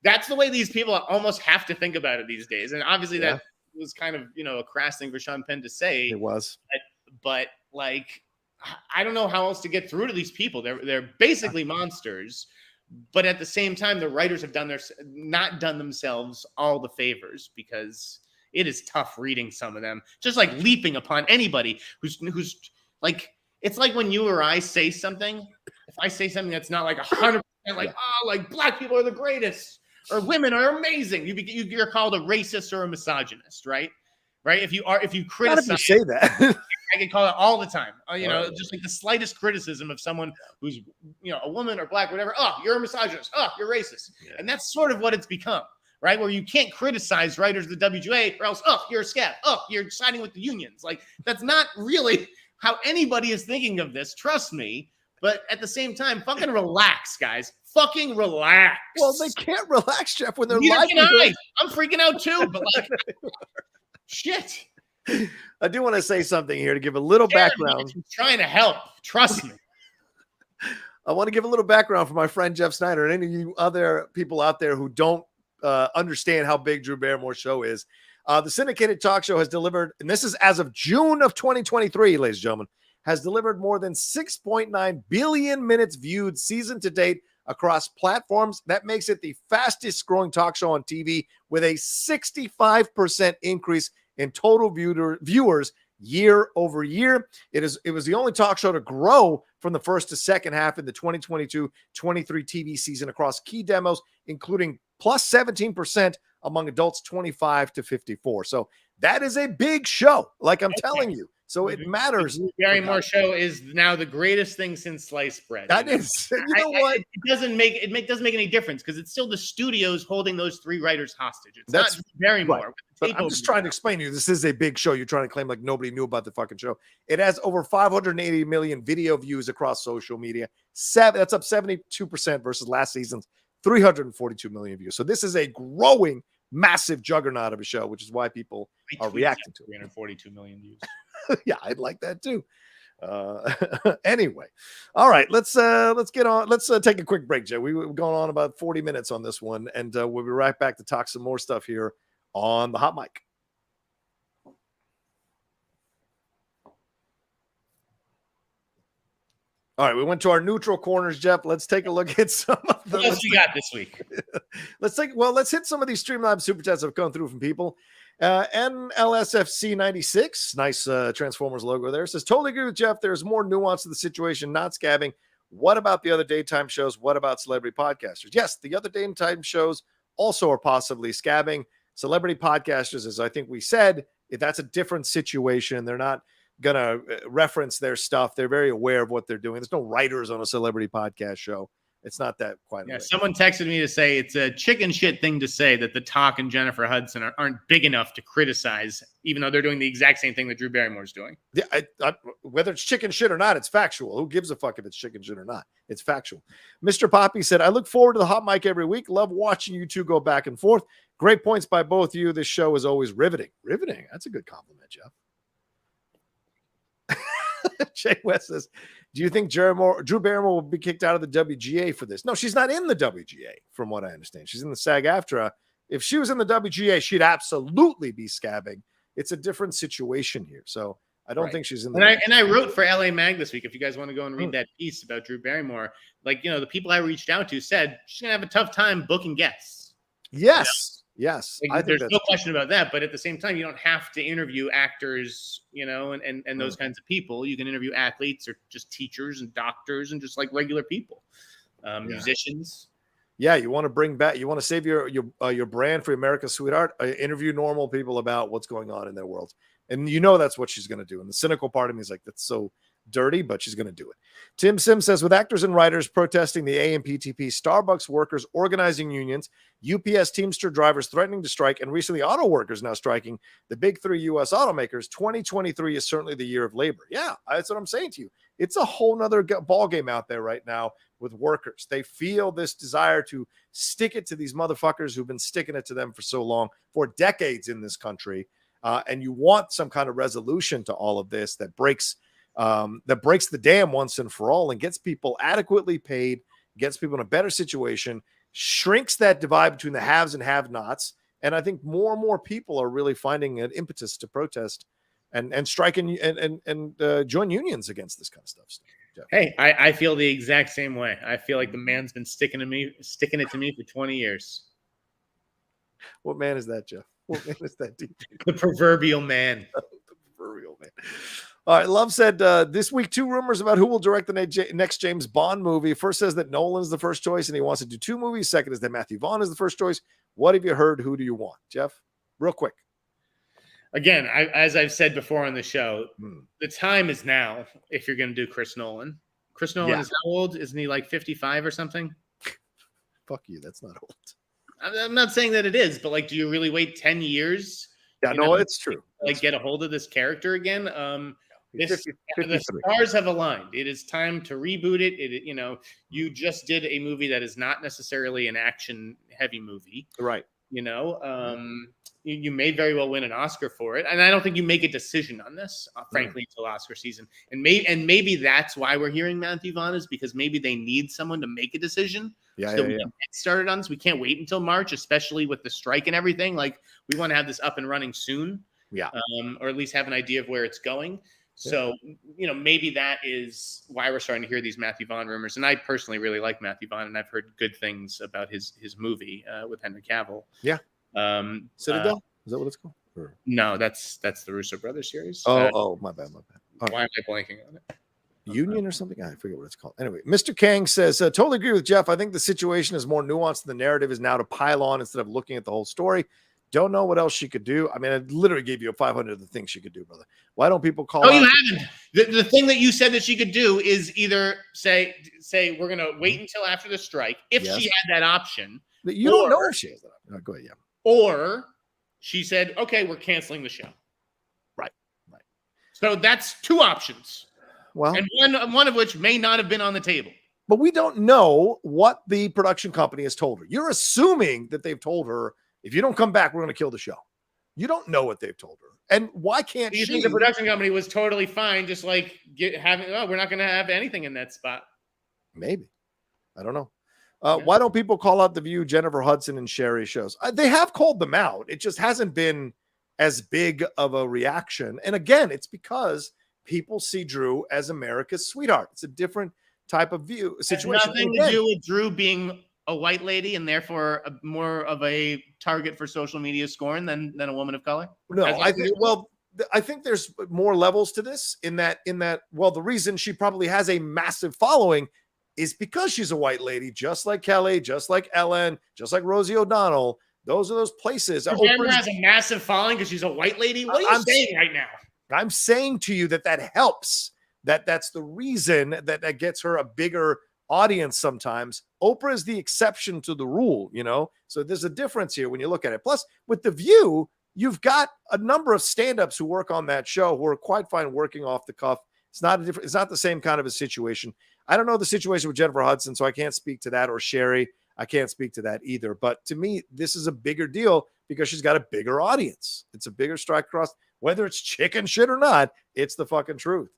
That's the way these people almost have to think about it these days. And obviously that was kind of a crass thing for Sean Penn to say. It was, but I don't know how else to get through to these people. They're basically monsters, but at the same time, the writers have not done themselves all the favors, because it is tough reading some of them, just leaping upon anybody who's it's like when you or I say something, if I say something that's not like 100% like, oh, like black people are the greatest or women are amazing, you're called a racist or a misogynist, right? Right? If you criticize, not if you say that. I get called out all the time. Just like the slightest criticism of someone who's a woman or black, whatever. Oh, you're a misogynist. Oh, you're racist. Yeah. And that's sort of what it's become, right? Where you can't criticize writers of the WGA, or else, oh, you're a scab. Oh, you're siding with the unions. Like, that's not really how anybody is thinking of this. Trust me. But at the same time, fucking relax, guys. Fucking relax. Well, they can't relax, Jeff, when they're live. I'm freaking out too, but like, shit. I do want to say something here to give a little background. I'm trying to help. Trust me. I want to give a little background for my friend Jeff Sneider and any of you other people out there who don't understand how big Drew Barrymore's show is. The syndicated talk show has delivered, and this is as of June of 2023, ladies and gentlemen, has delivered more than 6.9 billion minutes viewed season to date across platforms. That makes it the fastest growing talk show on TV with a 65% increase in total viewers year over year. It was the only talk show to grow from the first to second half in the 2022-23 TV season across key demos, including plus 17% among adults 25 to 54. So that is a big show, like I'm telling you. So it matters. The Barrymore show is now the greatest thing since sliced bread. That is. You know what? It doesn't make any difference because it's still the studios holding those three writers hostage. It's not Barrymore. Right. But I'm just trying to explain to you, this is a big show. You're trying to claim like nobody knew about the fucking show. It has over 580 million video views across social media. That's up 72% versus last season's 342 million views. So this is a growing, massive juggernaut of a show, which is why people are reacting to it. 342 million views. Yeah, I'd like that too. Anyway, all right, let's get on. Let's take a quick break, Joe. We've gone on about 40 minutes on this one, and we'll be right back to talk some more stuff here on the hot mic. All right, we went to our neutral corners, Jeff. Let's take a look at some of the. What else you got this week? Let's hit some of these Streamlabs super chats that have come through from people. NLSFC 96, nice Transformers logo there, says, totally agree with Jeff. There's more nuance to the situation, not scabbing. What about the other daytime shows? What about celebrity podcasters? Yes, the other daytime shows also are possibly scabbing. Celebrity podcasters, as I think we said, if that's a different situation, they're not going to reference their stuff. They're very aware of what they're doing. There's no writers on a celebrity podcast show. It's not that quite. Yeah, someone texted me to say it's a chicken shit thing to say that The Talk and Jennifer Hudson aren't big enough to criticize, even though they're doing the exact same thing that Drew Barrymore's doing. Yeah, whether it's chicken shit or not, it's factual. Who gives a fuck if it's chicken shit or not? It's factual. Mr. Poppy said, I look forward to the hot mic every week. Love watching you two go back and forth. Great points by both of you. This show is always riveting. Riveting. That's a good compliment, Jeff. Jay West says, do you think Drew Barrymore will be kicked out of the WGA for this? No, she's not in the WGA, from what I understand. She's in the SAG-AFTRA. If she was in the WGA, she'd absolutely be scabbing. It's a different situation here. So I don't think she's in the and I wrote for LA Mag this week. If you guys want to go and read that piece about Drew Barrymore, the people I reached out to said she's going to have a tough time booking guests. Yes. Yes, like, there's no question about that. But at the same time, you don't have to interview actors, and those kinds of people. You can interview athletes or just teachers and doctors and just like regular people, musicians. Yeah, you want to save your brand for America's Sweetheart. Interview normal people about what's going on in their world, and that's what she's going to do. And the cynical part of me is like, that's so dirty, but she's going to do it. Tim Sims says, with actors and writers protesting the AMPTP, Starbucks workers organizing unions, UPS Teamster drivers threatening to strike, and recently auto workers now striking, the big three U.S. automakers, 2023 is certainly the year of labor. Yeah, that's what I'm saying to you. It's a whole nother ball game out there right now with workers. They feel this desire to stick it to these motherfuckers who've been sticking it to them for so long, for decades in this country. And you want some kind of resolution to all of this that breaks the dam once and for all and gets people adequately paid, gets people in a better situation, shrinks that divide between the haves and have-nots. And I think more and more people are really finding an impetus to protest and strike and join unions against this kind of stuff. Jeff. Hey, I feel the exact same way. I feel like the man's been sticking it to me for 20 years. What man is that, Jeff? What man is that? The proverbial man. The proverbial man. All right, Love said this week 2 rumors about who will direct the next James Bond movie. First says that Nolan's the first choice and he wants to do 2 movies. Second is that Matthew Vaughn is the first choice. What have you heard? Who do you want? Jeff, real quick. Again, as I've said before on the show, the time is now if you're going to do Chris Nolan. Chris Nolan is how old? Isn't he like 55 or something? Fuck you. That's not old. I'm not saying that it is, but like, do you really wait 10 years? Yeah, no, it's true. Like, get a hold of this character again. The stars have aligned. It is time to reboot it. You just did a movie that is not necessarily an action-heavy movie, right? You may very well win an Oscar for it, and I don't think you make a decision on this, frankly, until Oscar season. And maybe that's why we're hearing Matthew Vaughn, is because maybe they need someone to make a decision. We can get started on this. We can't wait until March, especially with the strike and everything. Like, we want to have this up and running soon, or at least have an idea of where it's going. So, maybe that is why we're starting to hear these Matthew Vaughn rumors. And I personally really like Matthew Vaughn, and I've heard good things about his movie with Henry Cavill. Yeah. Citadel? Is that what it's called? Or? No, that's the Russo Brothers series. My bad. Why am I blanking on it? Union or something? I forget what it's called. Anyway, Mr. Kang says, totally agree with Jeff. I think the situation is more nuanced. The narrative is now to pile on instead of looking at the whole story. Don't know what else she could do. I mean, I literally gave you a 500 of the things she could do, brother. Why don't people call? Oh, you haven't. The thing that you said that she could do is either say we're going to wait until after the strike, if she had that option. But you don't know if she has that option. Go ahead, Or she said, okay, we're canceling the show. Right. So that's 2 options. Well, and one of which may not have been on the table. But we don't know what the production company has told her. You're assuming that they've told her, if you don't come back, we're going to kill the show. You don't know what they've told her. And why can't you think the production company was totally fine, just like we're not going to have anything in that spot? Maybe. I don't know. Why don't people call out The View, Jennifer Hudson, and Sherry shows? They have called them out. It just hasn't been as big of a reaction. And again, it's because people see Drew as America's sweetheart. It's a different type of view situation. It has nothing to do with Drew being a white lady and therefore more of a target for social media scorn than a woman of color? No, I think there's more levels to this in that, the reason she probably has a massive following is because she's a white lady, just like Kelly, just like Ellen, just like Rosie O'Donnell. Those are those places. Oprah has a massive following because she's a white lady. What are you saying right now? I'm saying to you that helps. That's the reason that gets her a bigger audience sometimes. Oprah is the exception to the rule, So there's a difference here when you look at it. Plus, with The View, you've got a number of stand-ups who work on that show who are quite fine working off the cuff. It's not the same kind of a situation. I don't know the situation with Jennifer Hudson, so I can't speak to that, or Sherry. I can't speak to that either. But to me, this is a bigger deal because she's got a bigger audience. It's a bigger strike across. Whether it's chicken shit or not, it's the fucking truth.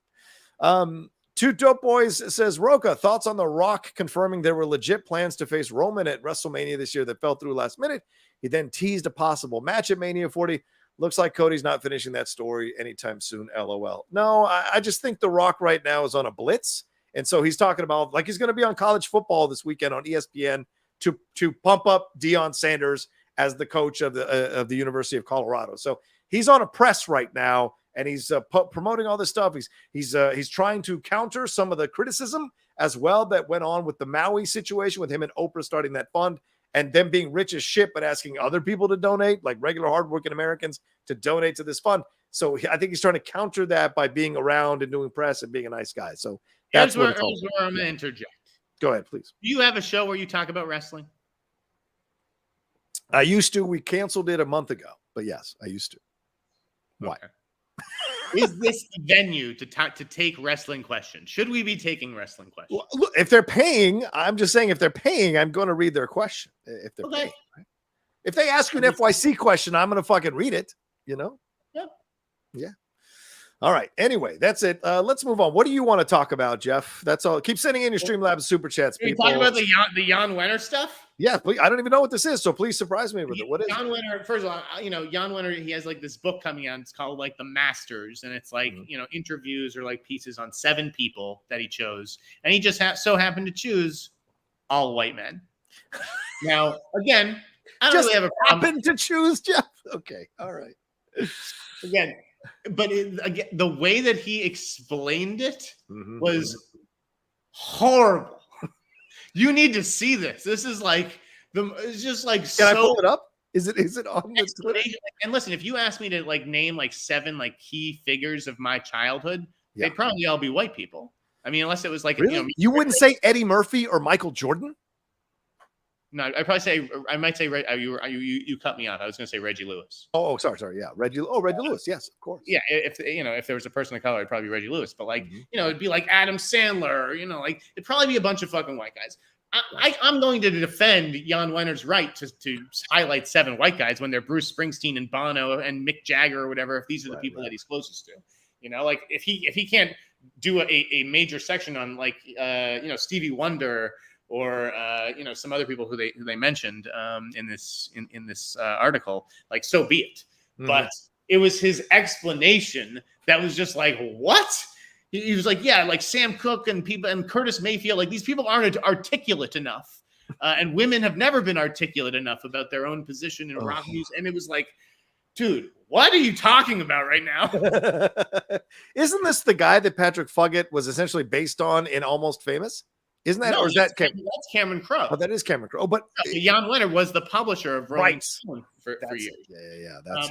Two Dope Boys says, Rocha, thoughts on The Rock confirming there were legit plans to face Roman at WrestleMania this year that fell through last minute. He then teased a possible match at Mania 40. Looks like Cody's not finishing that story anytime soon, LOL. No, I just think The Rock right now is on a blitz. And so he's talking about, like, he's going to be on college football this weekend on ESPN to pump up Deion Sanders as the coach of the University of Colorado. So he's on a press right now, and he's promoting all this stuff. He's trying to counter some of the criticism as well that went on with the Maui situation with him and Oprah starting that fund and them being rich as shit, but asking other people to donate, like regular hardworking Americans, to donate to this fund. So I think he's trying to counter that by being around and doing press and being a nice guy. So that's where I'm going to interject. Go ahead, please. Do you have a show where you talk about wrestling? I used to. We canceled it a month ago, but yes, I used to. Why? Okay. Is this the venue to take wrestling questions? Should we be taking wrestling questions? Well, look, if they're paying, I'm just saying, if they're paying, I'm going to read their question. If they're paying, right? If they ask you an FYC question, I'm going to fucking read it. Yeah. Yeah. All right. Anyway, that's it. Let's move on. What do you want to talk about, Jeff? That's all. Keep sending in your Streamlabs super chats. Are you talking about the Jann Wenner stuff? Yeah, please. I don't even know what this is, so please surprise me with it. What is Jann Wenner? First of all, Jann Wenner, he has like this book coming out. It's called like The Masters, and it's like interviews or like pieces on 7 people that he chose, and he just so happened to choose all white men. Now, again, I don't really have a problem. Happened to choose, Jeff. Okay, all right. Again, But again, the way that he explained it was horrible. You need to see this. This is like it's just like Can I pull it up? Is it on the Twitter? And listen, if you ask me to like name like 7 like key figures of my childhood, they'd probably all be white people. I mean, unless it was like really? You wouldn't say Eddie Murphy or Michael Jordan? No, I might say you cut me off. I was going to say Reggie Lewis. Oh, sorry. Yeah, Reggie Lewis. Yes, of course. Yeah, if there was a person of color, it'd probably be Reggie Lewis. But like, it'd be like Adam Sandler. Or, like it'd probably be a bunch of fucking white guys. I'm going to defend Jann Wenner's right to highlight 7 white guys when they're Bruce Springsteen and Bono and Mick Jagger or whatever. If these are the people that he's closest to, like if he can't do a major section on like Stevie Wonder. Or some other people who they mentioned in this article, like so be it. But it was his explanation that was just like, what? He was like, yeah, like Sam Cooke and people and Curtis Mayfield, like these people aren't articulate enough, and women have never been articulate enough about their own position in rock music. And it was like, dude, what are you talking about right now? Isn't this the guy that Patrick Fugget was essentially based on in Almost Famous? Isn't that, or is that that's Cameron Crowe? Oh, that is Cameron Crowe. Oh, but Jann Wenner was the publisher of Rolling Stone for years. Yeah. That's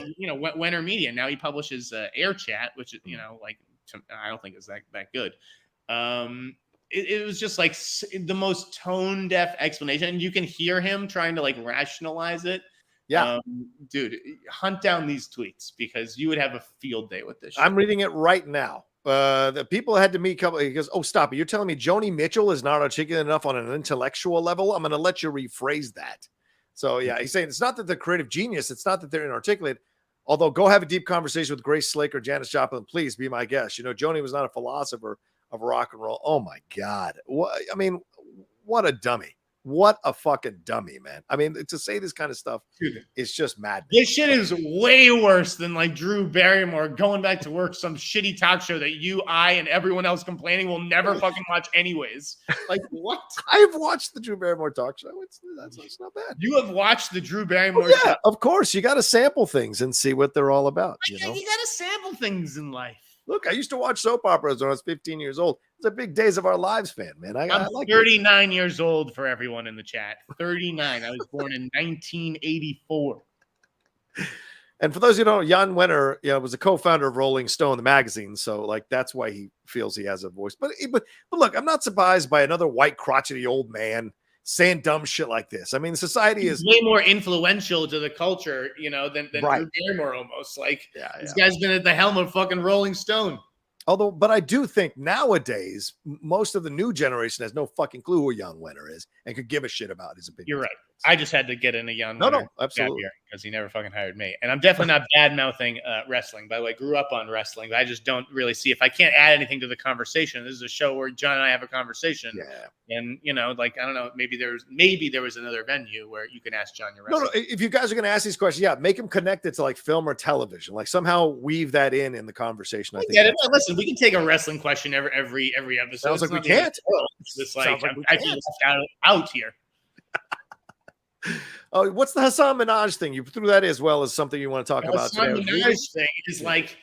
Wenner Media. Now he publishes Air Chat, which I don't think is that good. It was just like the most tone deaf explanation, and you can hear him trying to like rationalize it. Yeah, dude, hunt down these tweets because you would have a field day with this shit. I'm reading it right now. The people had to meet couple. He goes, "Oh, stop it! You're telling me Joni Mitchell is not articulate enough on an intellectual level? I'm going to let you rephrase that." So yeah, he's saying it's not that they're creative genius. It's not that they're inarticulate. Although, go have a deep conversation with Grace Slick or Janis Joplin. Please be my guest. Joni was not a philosopher of rock and roll. Oh my God! What a dummy! What a fucking dummy, man. I mean, to say this kind of stuff is just mad. This shit is way worse than like Drew Barrymore going back to work some shitty talk show that you, I, and everyone else complaining will never fucking watch anyways. Like, what? I've watched the Drew Barrymore talk show. It's not bad. You have watched the Drew Barrymore show? Yeah, of course. You got to sample things and see what they're all about. You got to sample things in life. Look, I used to watch soap operas when I was 15 years old. It's a big Days of Our Lives fan, man. I'm like 39 years old for everyone in the chat. 39. I was born in 1984. And for those who don't know, Jann Wenner, was a co-founder of Rolling Stone, the magazine. So, like, that's why he feels he has a voice. But look, I'm not surprised by another white crotchety old man saying dumb shit like this. I mean, society is way more influential to the culture, than Drew Barrymore almost. Like, this guy's been at the helm of fucking Rolling Stone. But I do think nowadays, most of the new generation has no fucking clue who Jann Wenner is and could give a shit about his opinion. You're right. I just had to get in a Jann Wenner. No, absolutely. Because he never fucking hired me. And I'm definitely not bad-mouthing wrestling. By the way, grew up on wrestling, but I just don't really see if I can't add anything to the conversation. This is a show where John and I have a conversation. Yeah. And, like, I don't know, maybe there was another venue where you can ask John your wrestling. No, if you guys are going to ask these questions, make them connected to like film or television. Like somehow weave that in the conversation. I think. Listen, we can take a wrestling question every episode. Sounds like we can't. It's just like I feel left out here. Oh, what's the Hissan Minaj thing? You threw that as well as something you want to talk about today. The Hissan Minaj thing is like,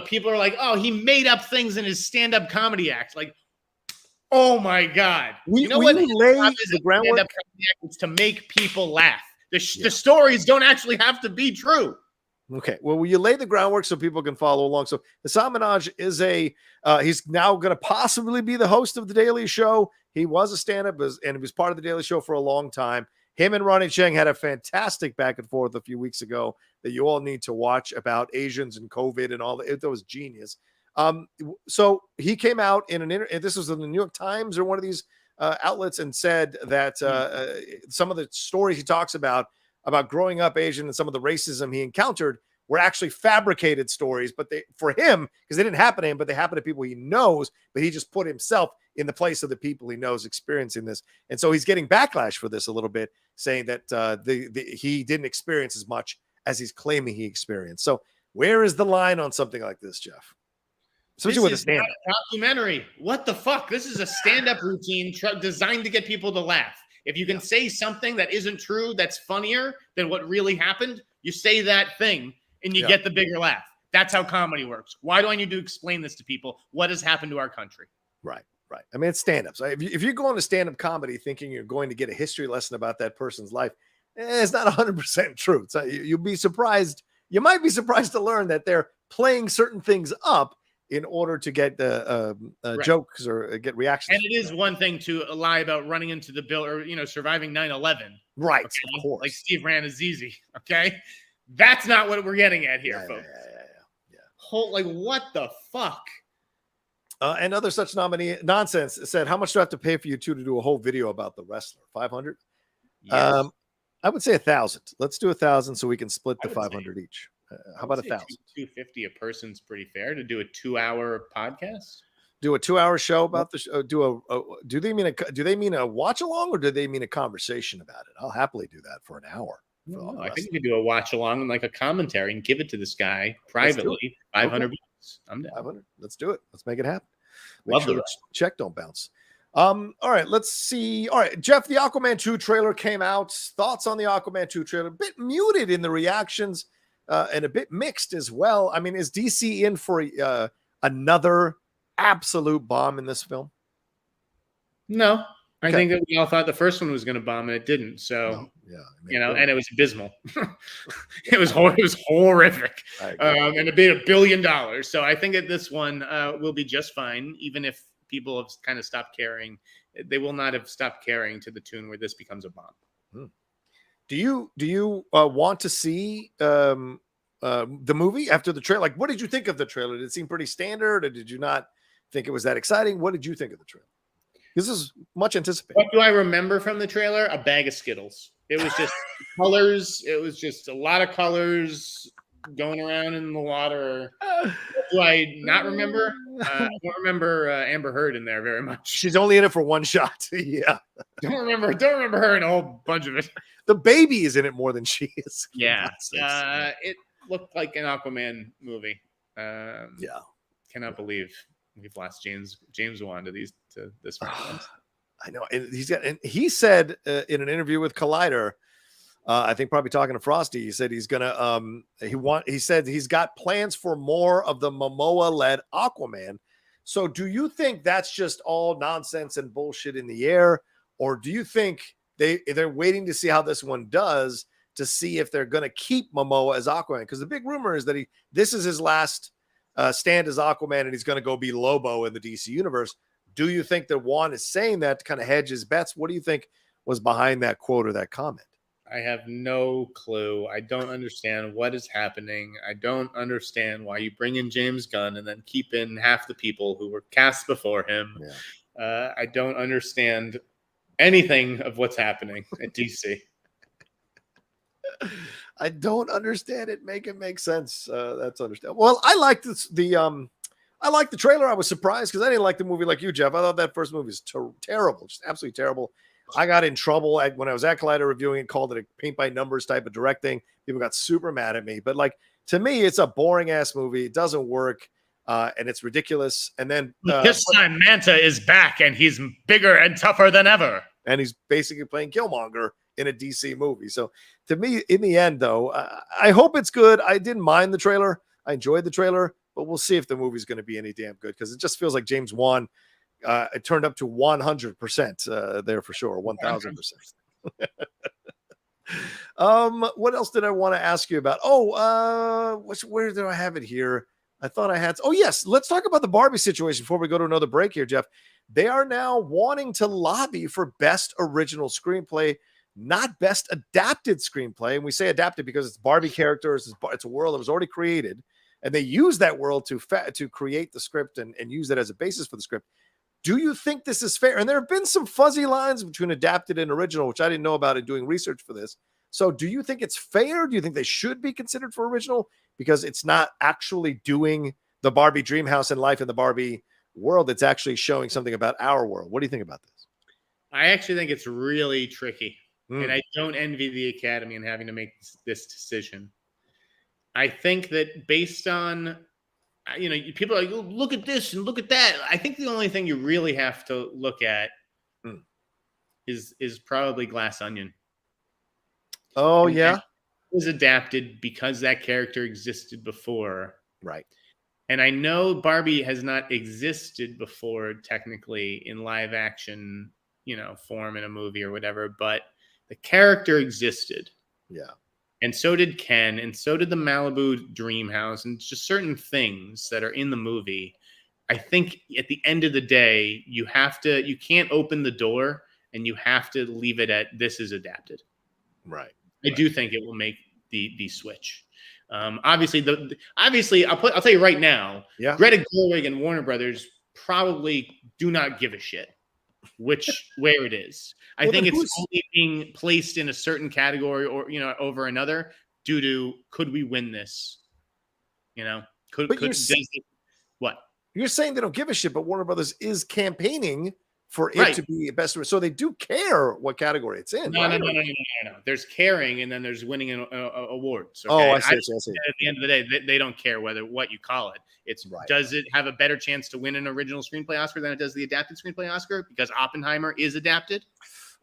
people are like, oh, he made up things in his stand-up comedy act. Like, oh my God. Lay the groundwork? It's to make people laugh. The stories don't actually have to be true. Okay. Well, will you lay the groundwork so people can follow along? So Hissan Minaj is he's now going to possibly be the host of The Daily Show. He was a stand-up and he was part of The Daily Show for a long time. Him and Ronnie Chang had a fantastic back and forth a few weeks ago that you all need to watch about Asians and COVID and all that. It was genius. So he came out in an interview. This was in the New York Times or one of these outlets and said that some of the stories he talks about growing up Asian and some of the racism he encountered were actually fabricated stories, but for him, because they didn't happen to him, but they happen to people he knows, but he just put himself in the place of the people he knows experiencing this. And so he's getting backlash for this a little bit, saying that he didn't experience as much as he's claiming he experienced. So where is the line on something like this, Jeff? Especially with a stand-up documentary. What the fuck? This is a stand-up routine designed to get people to laugh. If you can say something that isn't true, that's funnier than what really happened, you say that thing and you get the bigger laugh. That's how comedy works. Why do I need to explain this to people? What has happened to our country? Right. I mean, it's stand-ups. If you go into stand-up comedy thinking you're going to get a history lesson about that person's life, it's not 100% true. So you'll be surprised. You might be surprised to learn that they're playing certain things up in order to get jokes or get reactions. And it is one thing to lie about running into the bill or, surviving 9/11. Right, okay? of course. Like Steve Ranazizi, okay? That's not what we're getting at here, folks. Yeah. Like, what the fuck? And other such nonsense said, how much do I have to pay for you two to do a whole video about the wrestler? 500? Yes. I would say 1,000. Let's do 1,000 so we can split the 500 each. How about 1,000? 250 a person's pretty fair to do a 2-hour podcast. Do a 2-hour show about the show. Do they mean a watch along or do they mean a conversation about it? I'll happily do that for an hour. No, I think we could do a watch along and like a commentary and give it to this guy privately. 500 bucks. I'm down. 500. Let's do it. Let's make it happen. Love the check don't bounce. All right, let's see. All right, Jeff, the Aquaman 2 trailer came out. Thoughts on the Aquaman 2 trailer? A bit muted in the reactions and a bit mixed as well. I mean, is DC in for another absolute bomb in this film? No. Okay. I think that we all thought the first one was going to bomb and it didn't. So, and it was abysmal. It was horrific. And it made $1 billion. So I think that this one will be just fine, even if people have kind of stopped caring. They will not have stopped caring to the tune where this becomes a bomb. Do you want to see the movie after the trailer? Like, what did you think of the trailer? Did it seem pretty standard, or did you not think it was that exciting? What did you think of the trailer? This is much anticipated. What do I remember from the trailer? A bag of Skittles. It was just colors. It was just a lot of colors going around in the water. What do I not remember? I don't remember Amber Heard in there very much. She's only in it for one shot. Yeah. Don't remember her in a whole bunch of it. The baby is in it more than she is. Yeah. It looked like an Aquaman movie. Cannot believe we've lost James Wan to this franchise. I know. And he said in an interview with Collider, I think probably talking to Frosty, he said he's gonna he said he's got plans for more of the Momoa-led Aquaman. So do you think that's just all nonsense and bullshit in the air, or do you think they're waiting to see how this one does to see if they're gonna keep Momoa as Aquaman? Because the big rumor is that this is his last stand as Aquaman and he's gonna go be Lobo in the DC universe. Do you think that Juan is saying that to kind of hedge his bets? What do you think was behind that quote or that comment? I have no clue. I don't understand what is happening. I don't understand why you bring in James Gunn and then keep in half the people who were cast before him. Yeah. I don't understand anything of what's happening at DC. I don't understand it. Make it make sense. That's understandable. Well, I liked I liked the trailer. I was surprised because I didn't like the movie like you, Jeff. I thought that first movie was terrible, just absolutely terrible. I got in trouble when I was at Collider reviewing it, called it a paint by numbers type of directing. People got super mad at me. But like, to me, it's a boring ass movie. It doesn't work. And it's ridiculous. And then this time Manta is back and he's bigger and tougher than ever. And he's basically playing Killmonger in a DC movie. So to me, in the end, though, I hope it's good. I didn't mind the trailer. I enjoyed the trailer, but we'll see if the movie's going to be any damn good, because it just feels like James Wan it turned up to 100% there for sure. 1,000%. What else did I want to ask you about? Where did I have it here? I thought I had. Oh, yes. Let's talk about the Barbie situation before we go to another break here, Jeff. They are now wanting to lobby for best original screenplay, not best adapted screenplay. And we say adapted because it's Barbie characters. It's a world that was already created. And they use that world to create the script and use it as a basis for the script. Do you think this is fair? And there have been some fuzzy lines between adapted and original, which I didn't know about in doing research for this. So do you think it's fair? Do you think they should be considered for original because it's not actually doing the Barbie dream house and life in the Barbie world? It's actually showing something about our world. What do you think about this? I actually think it's really tricky. And I don't envy the Academy in having to make this decision. I think that based on, people are like, look at this and look at that. I think the only thing you really have to look at is probably Glass Onion. Oh, yeah. It was adapted because that character existed before. Right. And I know Barbie has not existed before technically in live action, form in a movie or whatever, but the character existed. Yeah. And so did Ken, and so did the Malibu Dream House, and just certain things that are in the movie. I think at the end of the day, you can't open the door, and you have to leave it at this is adapted. Right. I do think it will make the switch. Obviously, I'll tell you right now, yeah. Greta Gerwig and Warner Brothers probably do not give a shit where it is. I think it's only being placed in a certain category or over another due to could we win this? What? You're saying they don't give a shit, but Warner Brothers is campaigning for it to be best. So they do care what category it's in. No. There's caring, and then there's winning awards. Okay? I see. At the end of the day, they don't care what you call it. It's does it have a better chance to win an original screenplay Oscar than it does the adapted screenplay Oscar because Oppenheimer is adapted?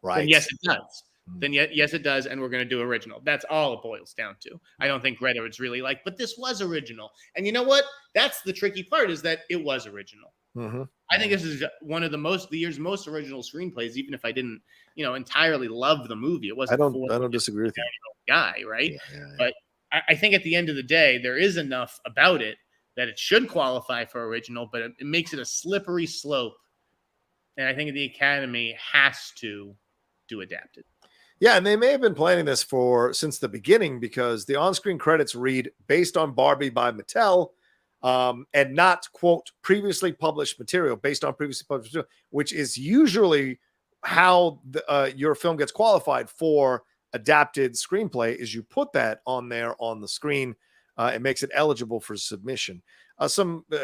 Right. Then yes, it does. Then yes, it does, and we're going to do original. That's all it boils down to. I don't think Greta is really like, but this was original. And you know what? That's the tricky part is that it was original. Mm-hmm. I think this is one of the year's most original screenplays, even if I didn't, entirely love the movie. It wasn't. I don't disagree with you. Guy, right? Yeah. But I think at the end of the day, there is enough about it that it should qualify for original, but it makes it a slippery slope. And I think the Academy has to do adapted. Yeah, and they may have been planning this since the beginning because the on-screen credits read based on Barbie by Mattel. And not, quote, previously published material based on previously published material, which is usually how your film gets qualified for adapted screenplay is you put that on there on the screen. It makes it eligible for submission. A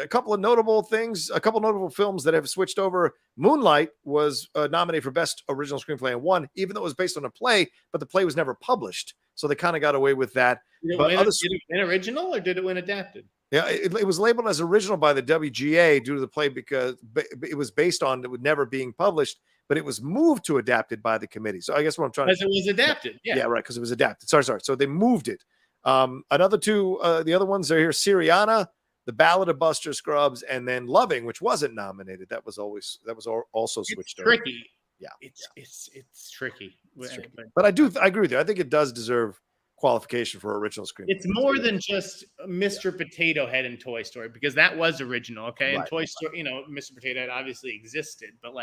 couple of notable things, a couple of notable films that have switched over. Moonlight was nominated for Best Original Screenplay and won, even though it was based on a play, but the play was never published. So they kind of got away with that. Did it win original or did it win adapted? Yeah, it was labeled as original by the WGA due to the play because it was based on it never being published, but it was moved to adapted by the committee. So I guess what I'm trying to say. Because it was adapted. Yeah, right, because it was adapted. Sorry. So they moved it. Another two, the other ones are here, Syriana, The Ballad of Buster Scruggs, and then Loving, which wasn't nominated. That was also switched over. Tricky. Yeah. It's tricky. It's tricky. But I agree with you. I think it does deserve qualification for original screenplay. It's more than just Mr. Potato Head in Toy Story because that was original, okay? And Toy Story, Mr. Potato Head obviously existed, but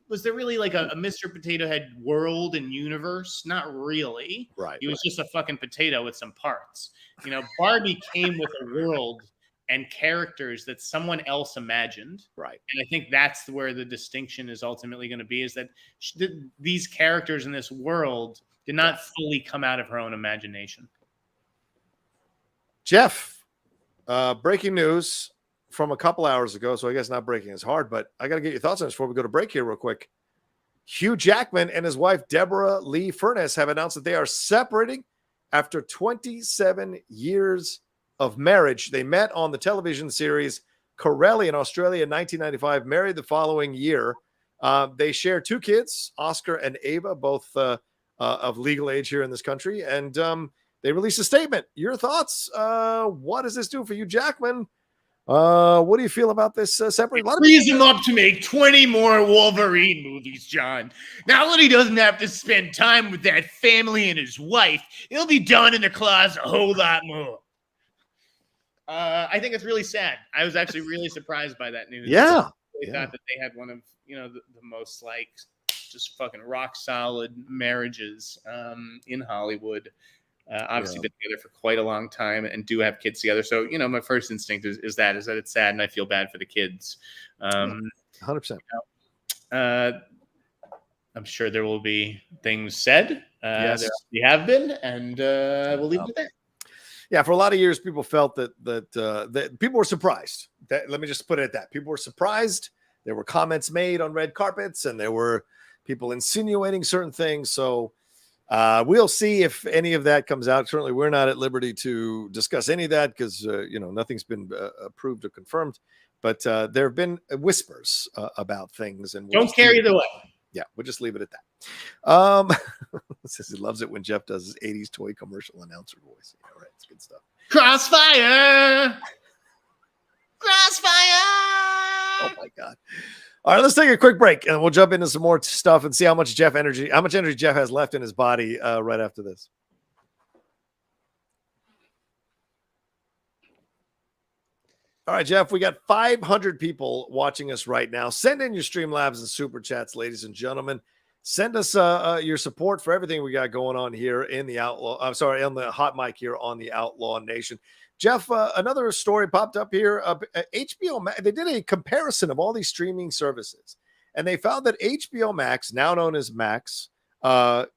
was there really like a Mr. Potato Head world and universe? Not really. Right. He was just a fucking potato with some parts. Barbie came with a world and characters that someone else imagined. Right. And I think that's where the distinction is ultimately going to be is that these characters in this world did not fully come out of her own imagination. Jeff, breaking news from a couple hours ago. So I guess not breaking is hard, but I got to get your thoughts on this before we go to break here real quick. Hugh Jackman and his wife, Deborah Lee Furness, have announced that they are separating after 27 years of marriage. They met on the television series Corelli in Australia in 1995, married the following year. They share two kids, Oscar and Ava, both of legal age here in this country. And they released a statement. Your thoughts? What does this do for you, Jackman? What do you feel about this separate? It frees him up to make 20 more Wolverine movies, John. Now that he doesn't have to spend time with that family and his wife, he'll be down in the closet a whole lot more. I think it's really sad. I was actually really surprised by that news. Yeah. I thought that they had one of, the most just fucking rock solid marriages in Hollywood. Obviously been together for quite a long time and do have kids together. So, my first instinct is that it's sad and I feel bad for the kids. 100%. I'm sure there will be things said. Yes. There have been, and we'll leave it at that. Yeah, for a lot of years, people felt that people were surprised. Let me just put it at that. People were surprised. There were comments made on red carpets, and there were people insinuating certain things. So we'll see if any of that comes out. Certainly, we're not at liberty to discuss any of that because nothing's been approved or confirmed. But there have been whispers about things, and don't care either way. Yeah, we'll just leave it at that. Says he loves it when Jeff does his 80s toy commercial announcer voice. All right, it's good stuff. Crossfire. Oh my God. All right, let's take a quick break and we'll jump into some more stuff and see how much energy Jeff has left in his body right after this. All right, Jeff, we got 500 people watching us right now. Send in your Streamlabs and Super Chats, ladies and gentlemen. Send us your support for everything we got going on here in the on the hot mic here on the Outlaw Nation. Jeff, another story popped up here. HBO Max, they did a comparison of all these streaming services, and they found that HBO Max, now known as Max,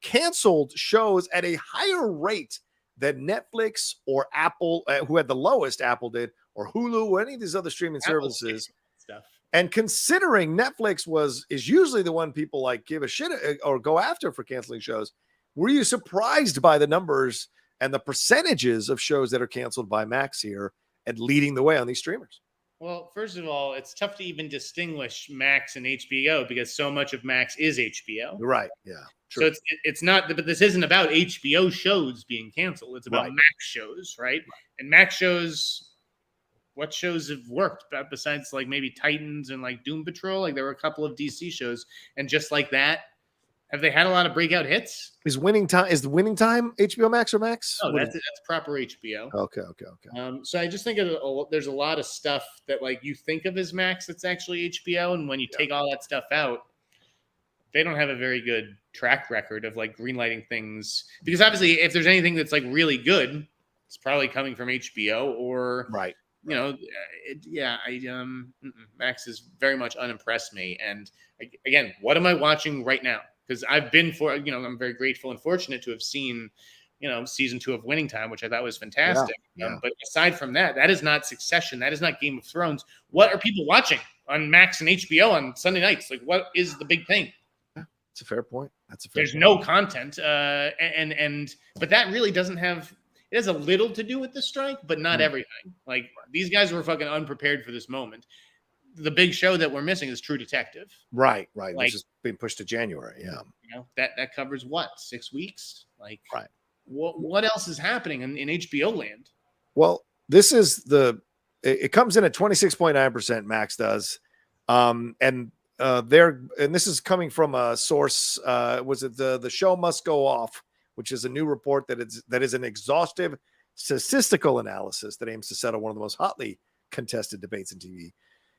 canceled shows at a higher rate than Netflix or Apple, who had the lowest. Apple did, or Hulu, or any of these other streaming services. Stuff. And considering Netflix is usually the one people like give a shit or go after for canceling shows, were you surprised by the numbers and the percentages of shows that are canceled by Max here and leading the way on these streamers? Well, first of all, it's tough to even distinguish Max and HBO because so much of Max is HBO. Right. Yeah. True. So it's not, but this isn't about HBO shows being canceled. It's about Max shows, right? And Max shows, what shows have worked besides like maybe Titans and like Doom Patrol? Like there were a couple of DC shows, and just like that, have they had a lot of breakout hits? Is the Winning Time HBO Max or Max? Oh, that's proper HBO. Okay. So I just think there's a lot of stuff that like you think of as Max that's actually HBO, and when you take all that stuff out, they don't have a very good track record of like greenlighting things, because obviously if there's anything that's like really good, it's probably coming from HBO or you know, Max has very much unimpressed me. And again, what am I watching right now? Because I'm very grateful and fortunate to have seen, season 2 of Winning Time, which I thought was fantastic. Yeah. But aside from that, that is not Succession. That is not Game of Thrones. What are people watching on Max and HBO on Sunday nights? Like, what is the big thing? It's a fair point. There's no content. But that really doesn't have, it has a little to do with the strike, but not everything. Like these guys were fucking unprepared for this moment. The big show that we're missing is True Detective. Right. Like, which is being pushed to January. Yeah. That covers what, 6 weeks? Like, what else is happening in HBO land? Well, this is it comes in at 26.9%. Max does. And this is coming from a source. Was it the Show Must Go Off, which is a new report that is an exhaustive statistical analysis that aims to settle one of the most hotly contested debates in TV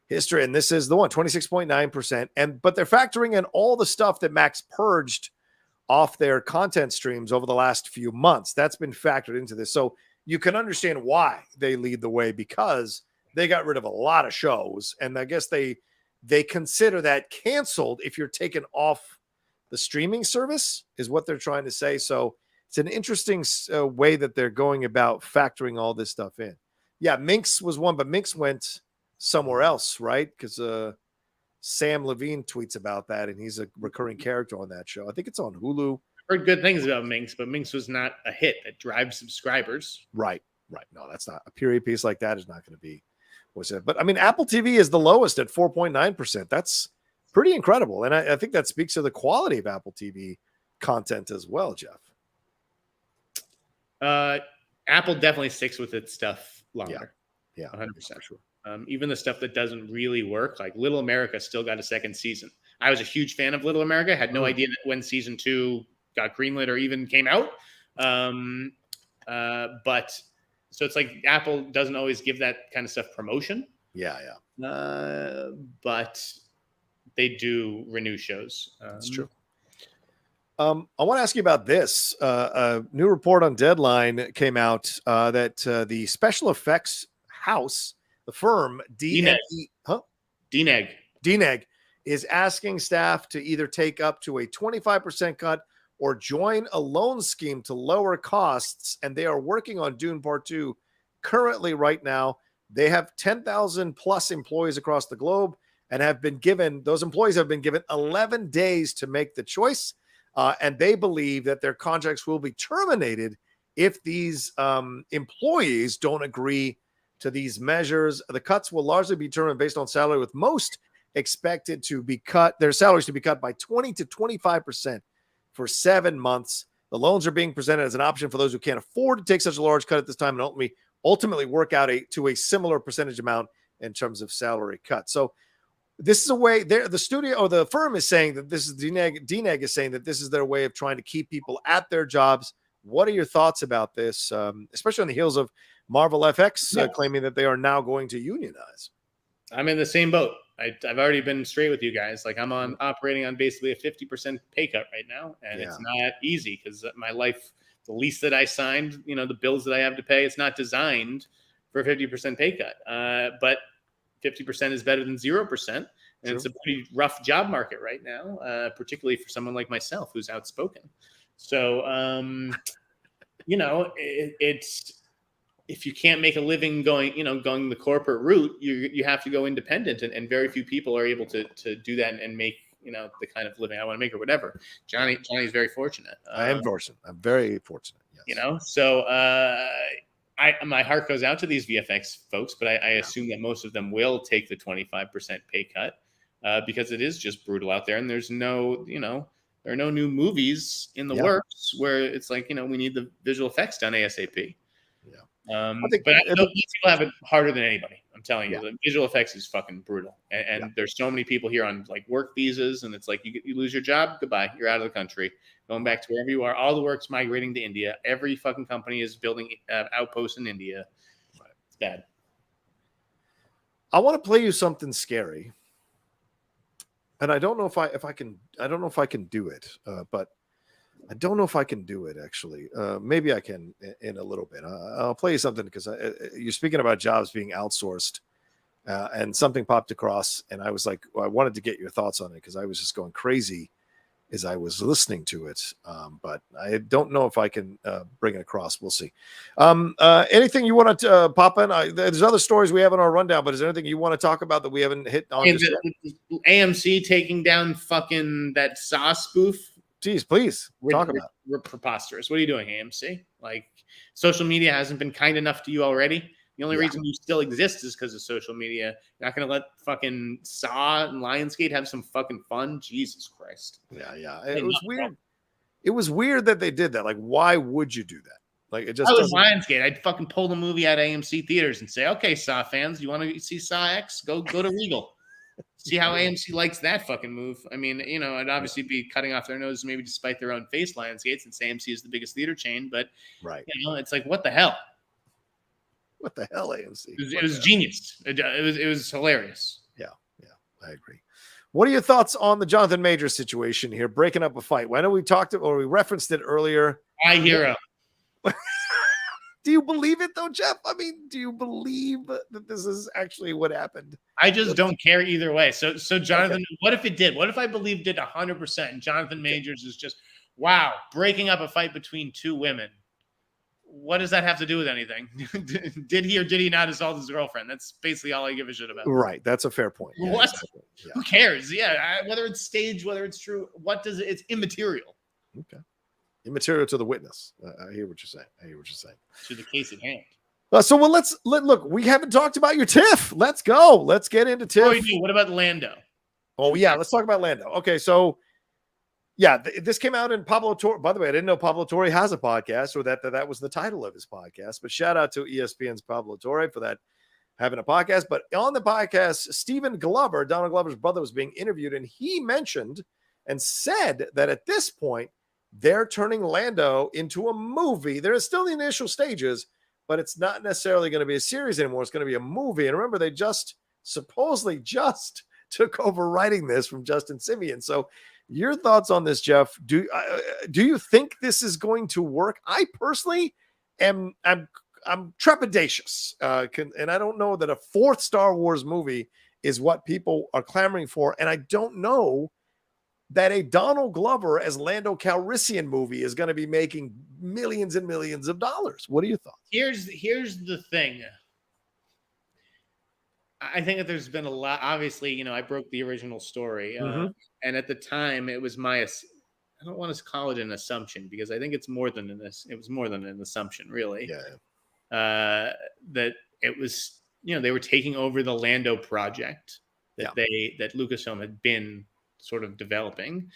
history. And this is the one, 26.9%. But they're factoring in all the stuff that Max purged off their content streams over the last few months. That's been factored into this. So you can understand why they lead the way, because they got rid of a lot of shows. And I guess they consider that canceled if you're taken off the streaming service, is what they're trying to say. So it's an interesting way that they're going about factoring all this stuff in. Yeah, Minx was one, but Minx went somewhere else, right? Because Sam Levine tweets about that, and he's a recurring character on that show. I think it's on Hulu. I've heard good things about Minx, but Minx was not a hit that drives subscribers. Right. No, that's not a period piece like that is not going to be. But I mean, Apple TV is the lowest at 4.9%. That's pretty incredible. And I think that speaks to the quality of Apple TV content as well, Jeff. Apple definitely sticks with its stuff longer. Yeah, 100%. Sure. Even the stuff that doesn't really work, like Little America still got a second season. I was a huge fan of Little America, had no idea that when season 2 got greenlit or even came out. But so it's like Apple doesn't always give that kind of stuff promotion. Yeah. But they do renew shows. That's true. I want to ask you about this. A new report on Deadline came out that the special effects house, the firm DNEG, is asking staff to either take up to a 25% cut or join a loan scheme to lower costs. And they are working on Dune Part 2 currently right now. They have 10,000 plus employees across the globe and those employees have been given 11 days to make the choice. And they believe that their contracts will be terminated if these employees don't agree to these measures. The cuts will largely be determined based on salary, with most expected to be cut, their salaries to be cut by 20 to 25% for 7 months. The loans are being presented as an option for those who can't afford to take such a large cut at this time, and ultimately work out to a similar percentage amount in terms of salary cut. So this is a way there. The studio or the firm is saying that this is DNEG is saying that this is their way of trying to keep people at their jobs. What are your thoughts about this, especially on the heels of Marvel FX claiming that they are now going to unionize? I'm in the same boat. I've already been straight with you guys. Like I'm operating on basically a 50% pay cut right now, and it's not easy because my life, the lease that I signed, the bills that I have to pay, it's not designed for a 50% pay cut. But 50% is better than 0%. And it's a pretty rough job market right now, particularly for someone like myself who's outspoken. So, it's if you can't make a living going the corporate route, you have to go independent, and very few people are able to do that and make the kind of living I want to make or whatever. Johnny's very fortunate. I am fortunate. I'm very fortunate. Yes. So my heart goes out to these VFX folks, but I assume that most of them will take the 25% pay cut because it is just brutal out there, and there's no there are no new movies in the works where it's like we need the visual effects done ASAP. But people have it harder than anybody. I'm telling you, the visual effects is fucking brutal, and there's so many people here on like work visas, and it's like you lose your job, goodbye, you're out of the country, going back to wherever you are. All the work's migrating to India. Every fucking company is building outposts in India. It's bad. I want to play you something scary, and I don't know if I can. I don't know if I can do it, but. I don't know if I can do it, actually. Maybe I can in a little bit. I'll play you something because you're speaking about jobs being outsourced, and something popped across, and I was like, I wanted to get your thoughts on it because I was just going crazy as I was listening to it. But I don't know if I can bring it across. We'll see. Anything you want to pop in? There's other stories we have in our rundown, but is there anything you want to talk about that we haven't hit on? AMC taking down fucking that Saw spoof. Geez, please talk about it. We're preposterous. What are you doing, AMC? Like, social media hasn't been kind enough to you already. The only reason you still exist is because of social media. You're not going to let fucking Saw and Lionsgate have some fucking fun? Jesus Christ. Yeah. It was weird. It was weird that they did that. Like, why would you do that? Like, it just I was Lionsgate. I'd fucking pull the movie out of AMC theaters and say, okay, Saw fans, you want to see Saw X? Go to Regal. See how AMC likes that fucking move. I mean, I'd obviously be cutting off their noses, maybe despite their own face, Lionsgate, since AMC is the biggest theater chain. But it's like, what the hell? What the hell, AMC? It was genius. It was hilarious. Yeah, I agree. What are your thoughts on the Jonathan Majors situation here, breaking up a fight? I know we we referenced it earlier. My hero. Do you believe it though, Jeff? I mean, do you believe that this is actually what happened? I just don't care either way. So Jonathan, what if it did? What if I believed it 100% and Jonathan Majors is just, wow, breaking up a fight between two women? What does that have to do with anything? Did he or did he not assault his girlfriend? That's basically all I give a shit about. Right. That's a fair point. Yeah, what? Exactly. Yeah. Who cares? Yeah. Whether it's staged, whether it's true, it's immaterial. Okay. Immaterial to the witness. I hear what you're saying. To the case at hand. So let's look. We haven't talked about your TIFF. Let's go. Let's get into TIFF. What about Lando? Oh yeah, let's talk about Lando. Okay, so this came out in Pablo Torre. By the way, I didn't know Pablo Torre has a podcast, or that was the title of his podcast. But shout out to ESPN's Pablo Torre for that, having a podcast. But on the podcast, Stephen Glover, Donald Glover's brother, was being interviewed, and he mentioned and said that at this point, they're turning Lando into a movie. They're still in the initial stages, but it's not necessarily going to be a series anymore. It's going to be a movie. And remember, they supposedly just took over writing this from Justin Simeon. So your thoughts on this, Jeff? Do you think this is going to work? I personally I'm trepidatious. And I don't know that a fourth Star Wars movie is what people are clamoring for. And I don't know that a Donald Glover as Lando Calrissian movie is going to be making millions and millions of dollars. What are your thoughts? Here's the thing. I think that there's been a lot. Obviously, I broke the original story, and at the time, it was I don't want to call it an assumption because I think it's more than this. It was more than an assumption, really. Yeah. That it was, they were taking over the Lando project that Lucasfilm had been sort of developing,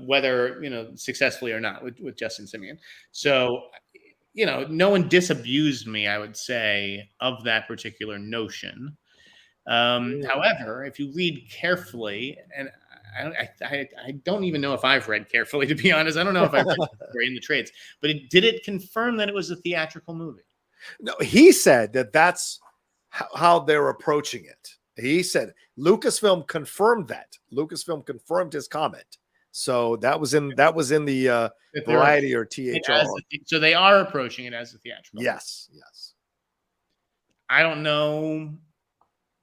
whether successfully or not with Justin Simeon. So no one disabused me, I would say, of that particular notion. However, if you read carefully, and I don't even know if I've read carefully, to be honest. I don't know if I've read in the trades, but did it confirm that it was a theatrical movie? No, he said that that's how they're approaching it. He said Lucasfilm confirmed that. Lucasfilm confirmed his comment. So that was in the Variety or THR. So they are approaching it as a theatrical. Yes, yes. I don't know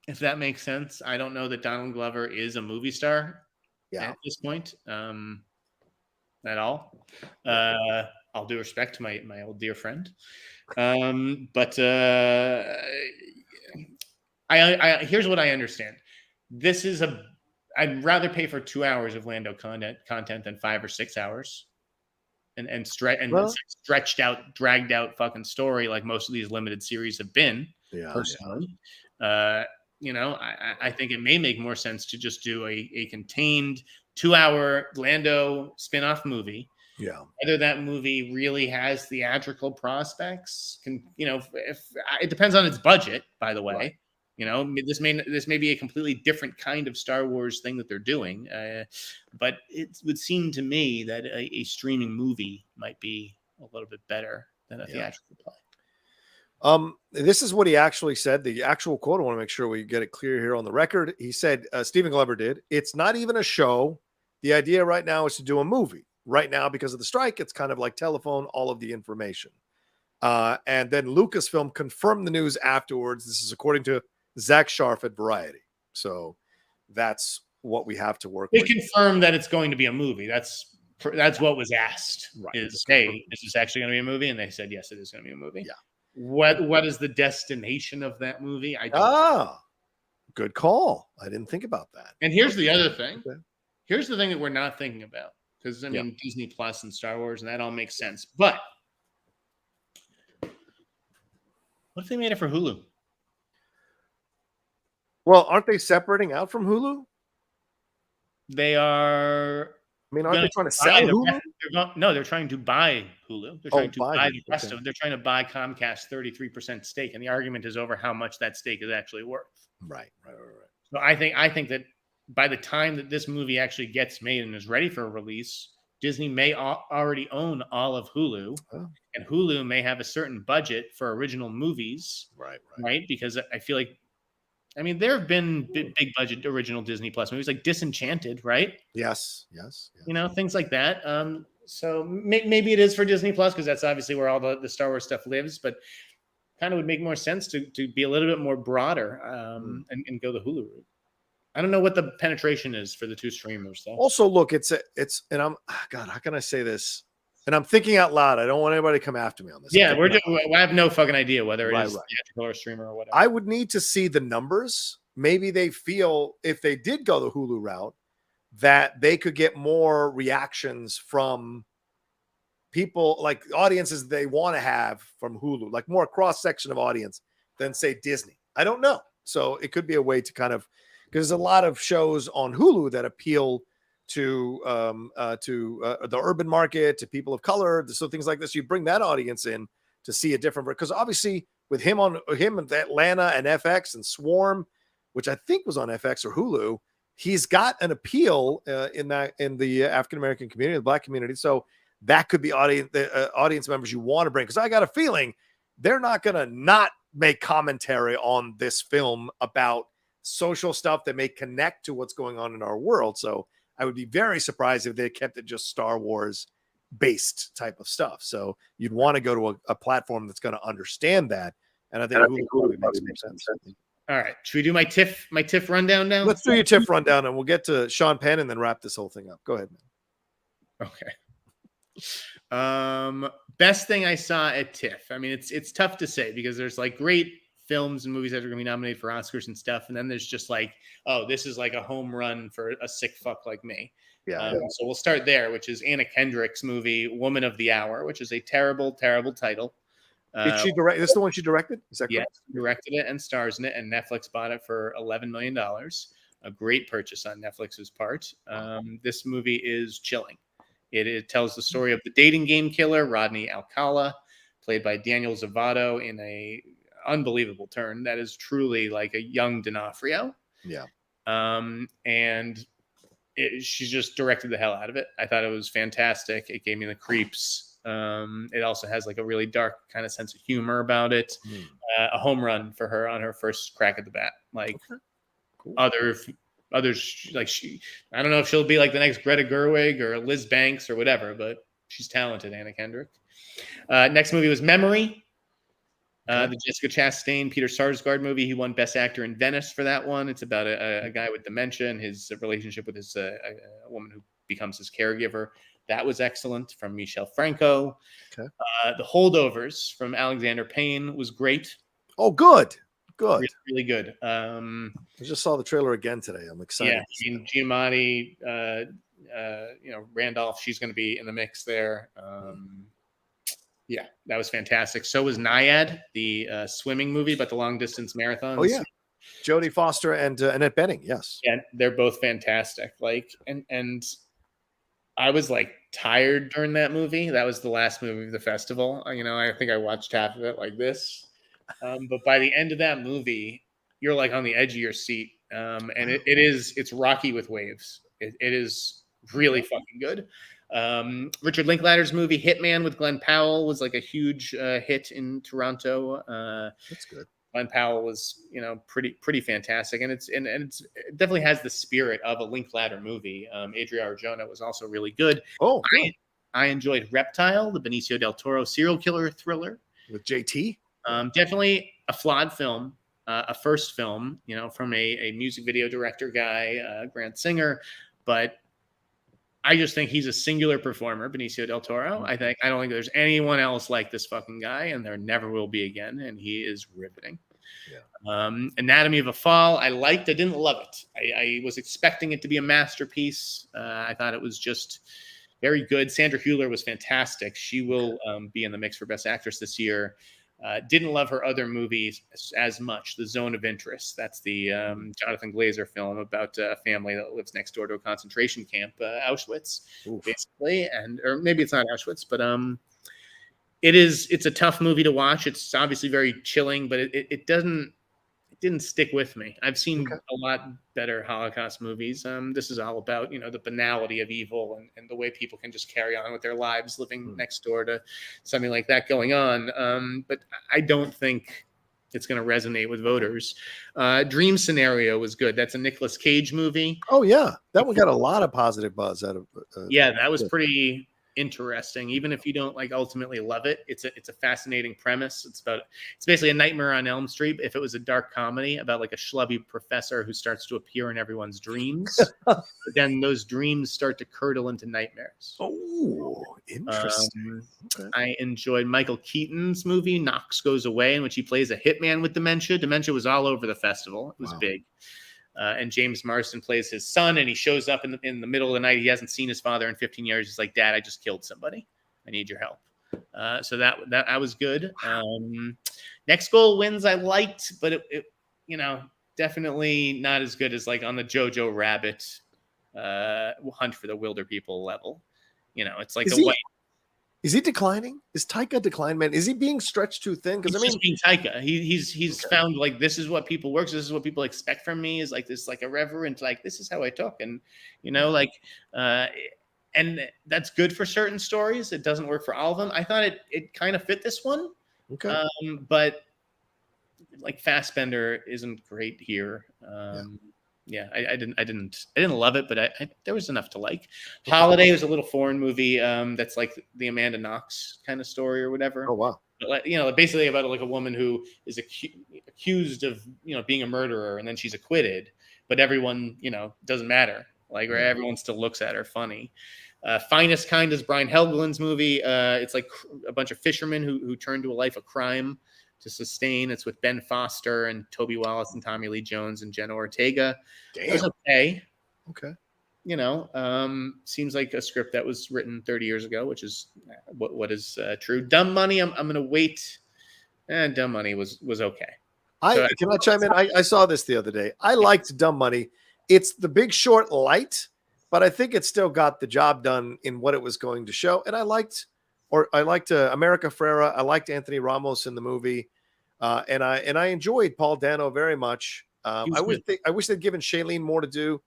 if that makes sense. I don't know that Donald Glover is a movie star at this point at all. All due respect to my old dear friend. But here's what I understand. This is I'd rather pay for 2 hours of Lando content than 5 or 6 hours, and stretched out, dragged out fucking story like most of these limited series have been. Personally, I think it may make more sense to just do a contained 2-hour Lando spin-off movie. Yeah. Whether that movie really has theatrical prospects, if it depends on its budget, by the way. Right. This may be a completely different kind of Star Wars thing that they're doing, but it would seem to me that a streaming movie might be a little bit better than a theatrical play. This is what he actually said. The actual quote, I want to make sure we get it clear here on the record. He said, Stephen Glover did, "It's not even a show. The idea right now is to do a movie. Right now, because of the strike, it's kind of like telephone, all of the information." And then Lucasfilm confirmed the news afterwards. This is according to Zach Sharf at Variety. So that's what we have to work with. They confirmed that it's going to be a movie. That's what was asked. Right. Hey, is this actually going to be a movie? And they said, yes, it is going to be a movie. Yeah. What is the destination of that movie? I don't know. Good call. I didn't think about that. And here's the other thing. Okay. Here's the thing that we're not thinking about. Because, Disney Plus and Star Wars, and that all makes sense. But what if they made it for Hulu? Well, aren't they separating out from Hulu? They are. I mean, aren't they trying to sell Hulu? They're trying to buy Hulu. They're trying to buy the rest of it. They're trying to buy Comcast 33% stake, and the argument is over how much that stake is actually worth. Right. So I think that by the time that this movie actually gets made and is ready for a release, Disney may already own all of Hulu, and Hulu may have a certain budget for original movies. Right? Because I feel like, there have been big budget original Disney Plus movies like Disenchanted, right? Yes. Things like that. So maybe it is for Disney Plus because that's obviously where all the Star Wars stuff lives, but kind of would make more sense to be a little bit more broader and go the Hulu route. I don't know what the penetration is for the two streamers, though. Also, look, it's, and I'm, God, how can I say this? And I'm thinking out loud. I don't want anybody to come after me on this. Yeah, I have no fucking idea whether it is theatrical or streamer or whatever. I would need to see the numbers. Maybe they feel if they did go the Hulu route, that they could get more reactions from people, like audiences they want to have from Hulu, like more cross section of audience than say Disney. I don't know. So it could be a way to kind of, because there's a lot of shows on Hulu that appeal to the urban market, to people of color, so things like this. You bring that audience in to see a different, because obviously with him and Atlanta and FX and Swarm, which I think was on FX or Hulu, he's got an appeal in the African American community, the Black community. So that could be audience members you want to bring, because I got a feeling they're not going to not make commentary on this film about social stuff that may connect to what's going on in our world. So I would be very surprised if they kept it just Star Wars based type of stuff. So you'd want to go to a platform that's going to understand that. And I think Hulu makes more sense. All right. Should we do my TIFF rundown now? Let's do your TIFF rundown and we'll get to Sean Penn and then wrap this whole thing up. Go ahead, man. Okay. Best thing I saw at TIFF. It's tough to say because there's like great films and movies that are going to be nominated for Oscars and stuff. And then there's just like, oh, this is like a home run for a sick fuck like me. Yeah. So we'll start there, which is Anna Kendrick's movie, Woman of the Hour, which is a terrible, terrible title. Did she direct? This is the one she directed? Is that correct? Yes, directed it and stars in it, and Netflix bought it for $11 million. A great purchase on Netflix's part. This movie is chilling. It tells the story of the dating game killer, Rodney Alcala, played by Daniel Zavato, in a unbelievable turn. That is truly like a young D'Onofrio. Yeah. And she just directed the hell out of it. I thought it was fantastic. It gave me the creeps. It also has like a really dark kind of sense of humor about it. A home run for her on her first crack at the bat. Like cool. Others, like I don't know if she'll be like the next Greta Gerwig or Liz Banks or whatever, but she's talented, Anna Kendrick. Next movie was Memory. The Jessica Chastain, Peter Sarsgaard movie. He won Best Actor in Venice for that one. It's about a guy with dementia and his relationship with his a woman who becomes his caregiver. That was excellent, from Michel Franco. The Holdovers from Alexander Payne was great. Oh, good. Good. Really, really good. I just saw the trailer again today. I'm excited. Yeah, I mean, Giamatti, Randolph, she's going to be in the mix there. Yeah, that was fantastic. So was Naiad, the swimming movie, but the long distance marathons. Oh yeah, Jodie Foster and Annette Bening. Yes, yeah, they're both fantastic. Like, and I was like tired during that movie. That was the last movie of the festival. I think I watched half of it like this. But by the end of that movie, you're like on the edge of your seat. And it's rocky with waves. It is really fucking good. Richard Linklater's movie Hitman with Glenn Powell was like a huge hit in Toronto. That's good. Glenn Powell was, pretty fantastic, and it definitely has the spirit of a Linklater movie. Adria Arjona was also really good. Oh, I enjoyed Reptile, the Benicio del Toro serial killer thriller with JT. Definitely a flawed film, a first film, from a music video director guy, Grant Singer, but I just think he's a singular performer, Benicio del Toro. I don't think there's anyone else like this fucking guy, and there never will be again. And he is riveting. Yeah. Anatomy of a Fall, I liked. I didn't love it. I was expecting it to be a masterpiece. I thought it was just very good. Sandra Hüller was fantastic. She will be in the mix for Best Actress this year. Didn't love her other movies as much. The Zone of Interest. That's the Jonathan Glazer film about a family that lives next door to a concentration camp, Auschwitz, basically. Or maybe it's not Auschwitz, but it's a tough movie to watch. It's obviously very chilling, but it didn't stick with me. I've seen a lot better Holocaust movies. This is all about, the banality of evil and the way people can just carry on with their lives living next door to something like that going on. But I don't think it's going to resonate with voters. Dream Scenario was good. That's a Nicolas Cage movie. Oh yeah. That one got a lot of positive buzz out of that was pretty interesting. Even if you don't ultimately love it, it's a fascinating premise. It's basically a Nightmare on Elm Street if it was a dark comedy about like a schlubby professor who starts to appear in everyone's dreams. But then those dreams start to curdle into nightmares. Oh, interesting. I enjoyed Michael Keaton's movie Knox Goes Away, in which he plays a hitman with dementia. Dementia was all over the festival. It was big. And James Marsden plays his son, and he shows up in the middle of the night. He hasn't seen his father in 15 years. He's like, "Dad, I just killed somebody. I need your help." So that was good. Next Goal Wins I liked, but it definitely not as good as like on the Jojo Rabbit Hunt for the Wilder People level. It's like Is he declining? Is Taika declining, man? Is he being stretched too thin? Because just being Taika. He's found like this is what people works. This is what people expect from me. Is like this like irreverent. Like this is how I talk, and and that's good for certain stories. It doesn't work for all of them. I thought it kind of fit this one. Okay, but like Fassbender isn't great here. I didn't love it, but there was enough to like. Holiday was a little foreign movie that's like the Amanda Knox kind of story or whatever. Oh wow. But, basically about like a woman who is accused of being a murderer, and then she's acquitted, but everyone doesn't matter. Like everyone still looks at her funny. Finest Kind is Brian Helgeland's movie. It's like a bunch of fishermen who turn to a life of crime to sustain. It's with Ben Foster and Toby Wallace and Tommy Lee Jones and Jenna Ortega. Damn. It was okay. Okay. Seems like a script that was written 30 years ago, which is what is true. Dumb Money, I'm going to wait. Dumb Money was okay. Can I chime in? I saw this the other day. I liked Dumb Money. It's The Big Short light, but I think it still got the job done in what it was going to show. And I liked America Ferrera. I liked Anthony Ramos in the movie. and I enjoyed Paul Dano very much. I wish they'd given Shailene more to do.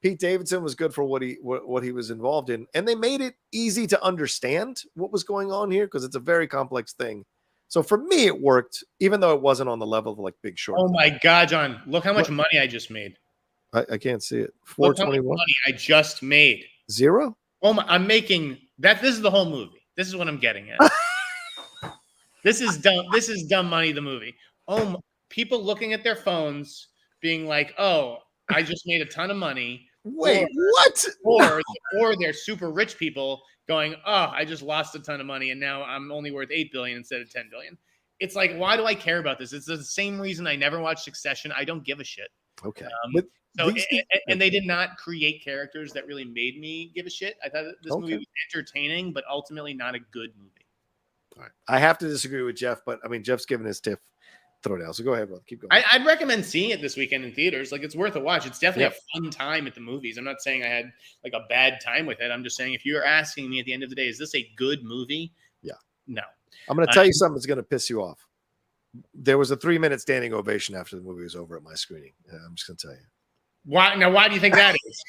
Pete Davidson was good for what he was involved in, and they made it easy to understand what was going on here because it's a very complex thing. So for me, it worked, even though it wasn't on the level of like Big Short. Oh my God, John! Look how much money I just made. I can't see it. 421. Money I just made. Zero. Oh my! I'm making that. This is the whole movie. This is what I'm getting at. This is dumb. This is dumb money. The movie. Oh, people looking at their phones, being like, "Oh, I just made a ton of money." Wait, what? Or they're super rich people going, "Oh, I just lost a ton of money, and now I'm only worth $8 billion instead of $10 billion." It's like, why do I care about this? It's the same reason I never watched Succession. I don't give a shit. Okay. And they did not create characters that really made me give a shit. I thought this movie was entertaining, but ultimately not a good movie. All right. I have to disagree with Jeff, but I mean, Jeff's given his TIFF throwdown. So go ahead, brother. Keep going. I'd recommend seeing it this weekend in theaters. Like, it's worth a watch. It's definitely a fun time at the movies. I'm not saying I had like a bad time with it. I'm just saying, if you're asking me at the end of the day, is this a good movie? Yeah. No. I'm going to tell you something that's going to piss you off. There was a 3-minute standing ovation after the movie was over at my screening. I'm just going to tell you. Why do you think that is?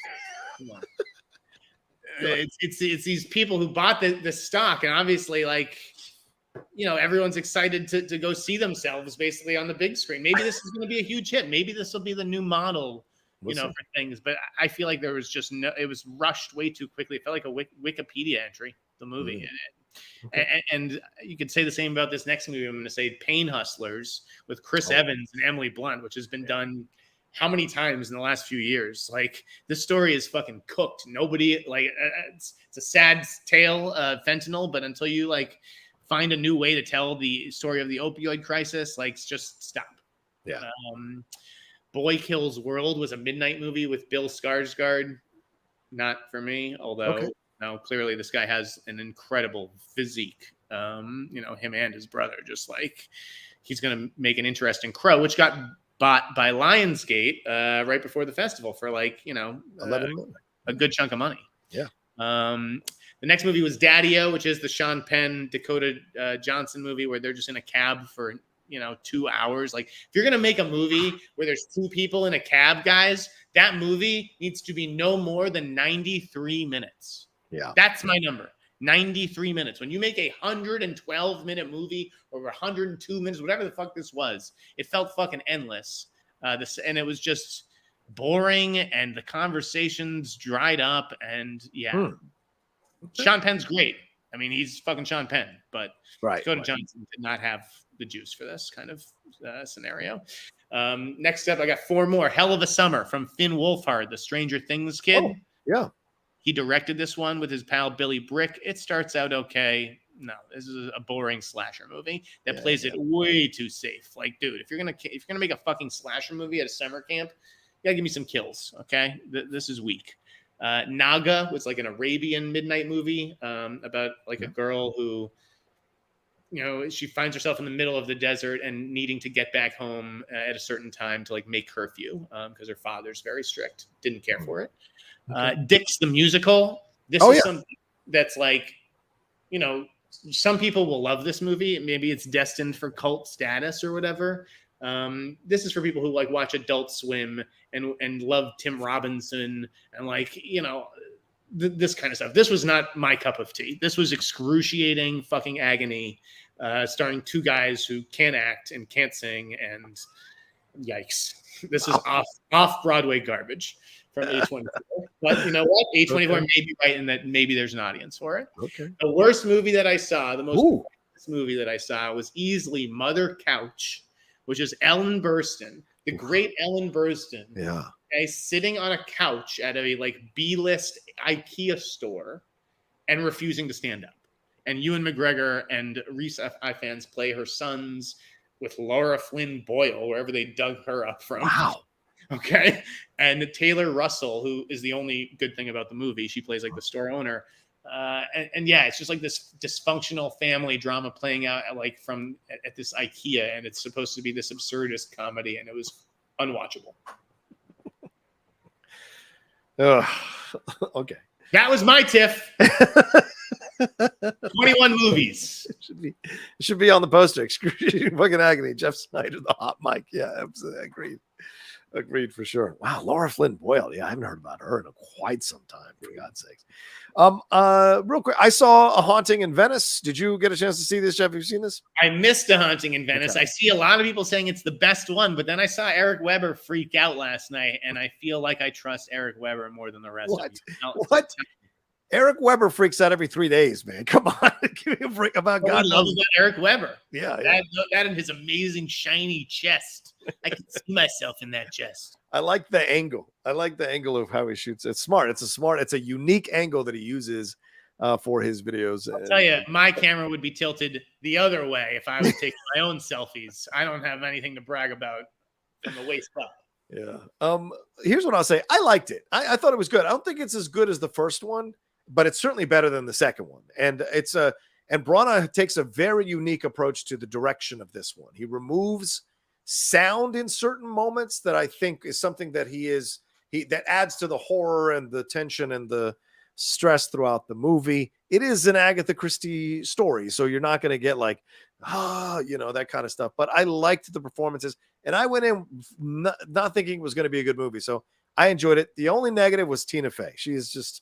It's these people who bought the stock, and obviously, like, everyone's excited to go see themselves basically on the big screen. Maybe this is going to be a huge hit. Maybe this will be the new model, for things. But I feel like there was just it was rushed way too quickly. It felt like a Wikipedia entry, the movie. Okay. And you could say the same about this next movie. I'm going to say Pain Hustlers with Chris Evans and Emily Blunt, which has been done how many times in the last few years? Like, this story is fucking cooked. Nobody, like, it's a sad tale of fentanyl, but until you like find a new way to tell the story of the opioid crisis, like, just stop. Yeah. Boy Kills World was a midnight movie with Bill Skarsgård. Not for me, although now clearly this guy has an incredible physique. Him and his brother, just like, he's going to make an interesting Crow, which got bought by Lionsgate right before the festival for a good chunk of money. Yeah. The next movie was Daddy-O, which is the Sean Penn, Dakota Johnson movie where they're just in a cab for 2 hours. Like, if you're gonna make a movie where there's two people in a cab, guys, that movie needs to be no more than 93 minutes. Yeah, that's my number. 93 minutes. When you make a 112-minute movie or 102 minutes, whatever the fuck this was, it felt fucking endless. And it was just boring, and the conversations dried up. And Sean Penn's great. I mean, he's fucking Sean Penn, but Dakota Johnson did not have the juice for this kind of scenario. Next up, I got 4 more. Hell of a Summer from Finn Wolfhard, the Stranger Things kid. Oh, yeah. He directed this one with his pal Billy Brick. It starts out okay. No, this is a boring slasher movie that plays it way too safe. Like, dude, if you're gonna make a fucking slasher movie at a summer camp, you gotta give me some kills. Okay, this is weak. Naga was like an Arabian midnight movie about like a girl who, she finds herself in the middle of the desert and needing to get back home at a certain time to like make curfew because her father's very strict. Didn't care for it. Dix the Musical. This is something that's like, some people will love this movie. Maybe it's destined for cult status or whatever. This is for people who like watch Adult Swim and love Tim Robinson and like, this kind of stuff. This was not my cup of tea. This was excruciating fucking agony, starring 2 guys who can't act and can't sing, and yikes. This is off Broadway garbage from A24. But you know what? A24 may be right in that maybe there's an audience for it. Okay. The worst movie that I saw, the most movie that I saw was easily Mother Couch, which is Ellen Burstyn, the great Ellen Burstyn. Yeah. Okay, sitting on a couch at a like B-list IKEA store and refusing to stand up. And Ewan McGregor and Reese Ifans play her sons with Laura Flynn Boyle, wherever they dug her up from. Wow. Okay. And Taylor Russell, who is the only good thing about the movie, she plays like the store owner. And it's just like this dysfunctional family drama playing out at this IKEA, and it's supposed to be this absurdist comedy, and it was unwatchable. Okay. That was my TIFF. 21 movies. should be on the poster. Excruciating fucking agony. Jeff Sneider, the hot mic. Yeah, absolutely. Agreed for sure. Wow, Laura Flynn Boyle. Yeah, I haven't heard about her in quite some time, for God's sakes. Real quick, I saw A Haunting in Venice. Did you get a chance to see this, Jeff? Have you seen this? I missed A Haunting in Venice. Okay. I see a lot of people saying it's the best one, but then I saw Eric Weber freak out last night, and I feel like I trust Eric Weber more than the rest of you. What? Eric Weber freaks out every 3 days, man. Come on. Give me a break about God. I love about Eric Weber. Yeah. That and his amazing shiny chest. I can see myself in that chest. I like the angle. I like the angle of how he shoots. It's smart. It's a unique angle that he uses for his videos. I'll tell you, my camera would be tilted the other way if I was taking my own selfies. I don't have anything to brag about from the waist up. Yeah. Here's what I'll say. I liked it. I thought it was good. I don't think it's as good as the first one, but it's certainly better than the second one. And and Brana takes a very unique approach to the direction of this one. He removes sound in certain moments that I think is something that that adds to the horror and the tension and the stress throughout the movie. It is an Agatha Christie story, so you're not going to get like, that kind of stuff. But I liked the performances, and I went in not thinking it was going to be a good movie, so I enjoyed it. The only negative was Tina Fey. She is just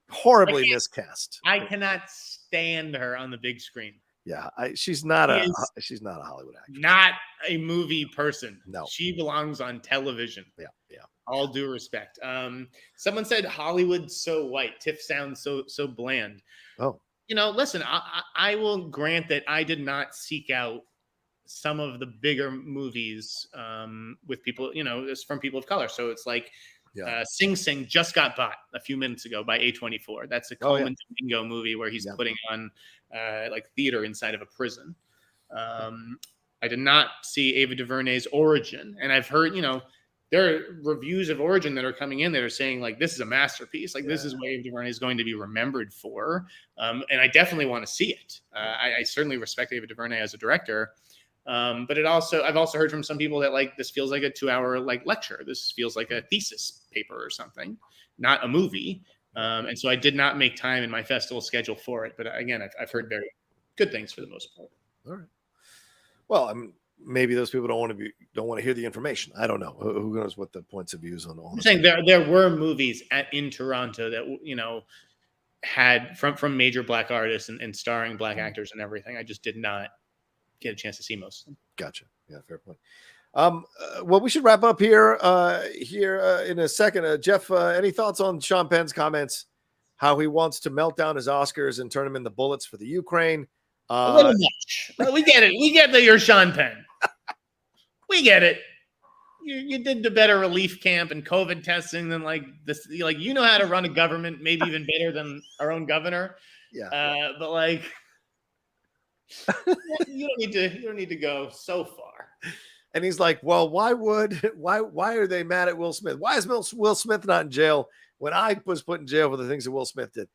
horribly miscast. I cannot stand her on the big screen. Yeah, she's not a Hollywood actress. Not a movie person. No. She belongs on television. Yeah. All due respect. Someone said Hollywood's so white. TIFF sounds so bland. Oh. Listen, I will grant that I did not seek out some of the bigger movies with people, it's from people of color. So it's like Sing Sing just got bought a few minutes ago by A24. That's a Coleman Domingo movie where he's putting on like theater inside of a prison. I did not see Ava DuVernay's Origin, and I've heard, there are reviews of Origin that are coming in that are saying like this is a masterpiece, like this is what Ava DuVernay is going to be remembered for, and I definitely want to see it. I certainly respect Ava DuVernay as a director. But I've also heard from some people that like this feels like a 2-hour like lecture. This feels like a thesis paper or something, not a movie. And so I did not make time in my festival schedule for it. But again, I've heard very good things for the most part. All right. Well, maybe those people don't want to hear the information. I don't know. Who knows what the points of views on all. I'm saying there were movies in Toronto that had from major Black artists and starring Black actors and everything. I just did not get a chance to see most of them. Gotcha. Yeah, fair point. Well, we should wrap up here in a second. Jeff, any thoughts on Sean Penn's comments? How he wants to melt down his Oscars and turn them into bullets for the Ukraine? A little much. We get it. We get that you're Sean Penn. We get it. You did the better relief camp and COVID testing than like this. Like how to run a government, maybe even better than our own governor. Yeah. But like. You don't need to go so far. And he's like, well, why are they mad at Will Smith? Why is Will Smith not in jail when I was put in jail for the things that Will Smith did?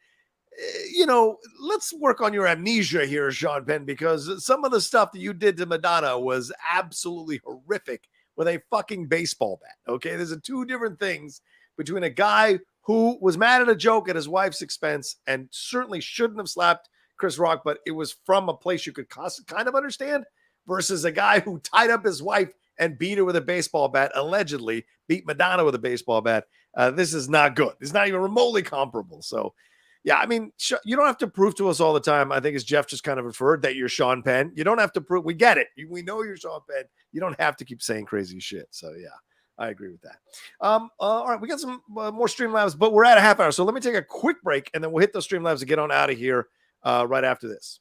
Let's work on your amnesia here, Sean Penn, because some of the stuff that you did to Madonna was absolutely horrific with a fucking baseball bat. Okay, there's two different things between a guy who was mad at a joke at his wife's expense and certainly shouldn't have slapped Chris Rock, but it was from a place you could kind of understand, versus a guy who tied up his wife and beat her with a baseball bat, allegedly beat Madonna with a baseball bat. This is not good. It's not even remotely comparable. So, yeah, you don't have to prove to us all the time. I think as Jeff just kind of referred that you're Sean Penn. You don't have to prove. We get it. We know you're Sean Penn. You don't have to keep saying crazy shit. So, yeah, I agree with that. All right, we got some more Streamlabs, but we're at a half hour. So let me take a quick break, and then we'll hit those Streamlabs and get on out of here right after this.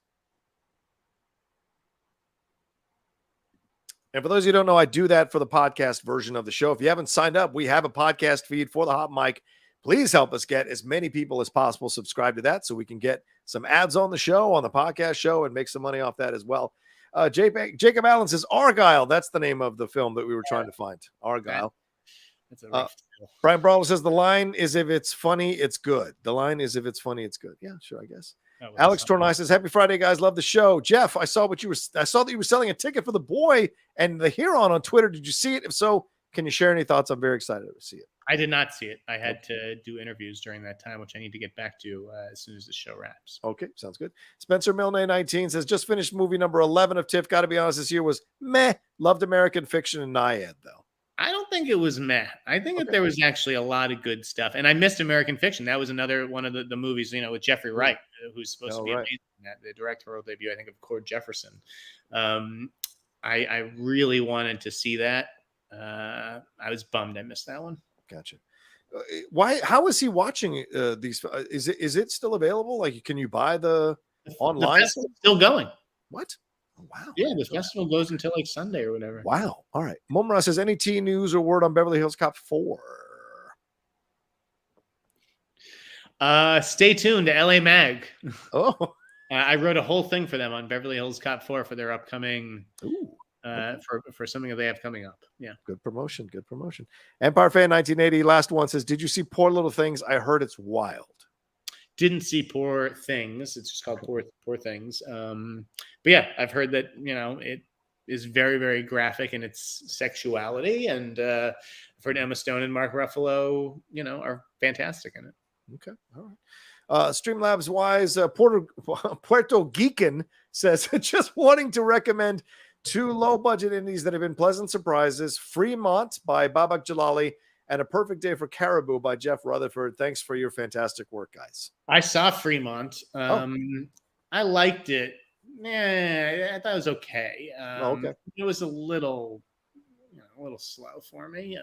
And for those of you who don't know, I do that for the podcast version of the show. If you haven't signed up, we have a podcast feed for the Hot Mic. Please help us get as many people as possible subscribe to that so we can get some ads on the show, on the podcast show, and make some money off that as well. Jacob Allen says Argyle. That's the name of the film that we were trying to find. Argyle. That's a rough deal. Brian Brawler says the line is if it's funny, it's good. The line is if it's funny, it's good. Yeah, sure, I guess. Alex Tornai says, happy Friday, guys. Love the show. Jeff, I saw that you were selling a ticket for The Boy and the Huron on Twitter. Did you see it? If so, Can you share any thoughts? I'm very excited to see it. I did not see it. I had to do interviews during that time, which I need to get back to as soon as the show wraps. Okay, sounds good. Spencer Milne 19 says, just finished movie number 11 of TIFF. Got to be honest, this year was meh. Loved American Fiction and Naiad, though. I don't think it was meh. I think that there was actually a lot of good stuff. And I missed American Fiction. That was another one of the movies, with Jeffrey Wright, who's supposed to be amazing. The directorial debut, I think, of Cord Jefferson. I really wanted to see that. I was bummed I missed that one. Gotcha. Why? How is he watching these? Is it still available? Like, can you buy the online? The festival's still going. What? Oh, wow. Yeah, the festival goes until like Sunday or whatever. Wow. All right. Momra says, any tea news or word on Beverly Hills Cop 4? Stay tuned to LA Mag. Oh. I wrote a whole thing for them on Beverly Hills Cop 4 for their upcoming. Ooh. For something that they have coming up. Yeah. Good promotion. Empire Fan 1980, last one, says, did you see Poor Little Things? I heard it's wild. Didn't see Poor Things. It's just called Poor Things. But yeah, I've heard that, it is very, very graphic in its sexuality. And I've heard Emma Stone and Mark Ruffalo, are fantastic in it. Okay. All right. Streamlabs wise, Puerto Geekin says, just wanting to recommend 2 low-budget indies that have been pleasant surprises: Fremont by Babak Jalali and A Perfect Day for Caribou by Jeff Rutherford. Thanks for your fantastic work, guys. I saw Fremont. I liked it. I thought it was okay. Okay. It was a little slow for me.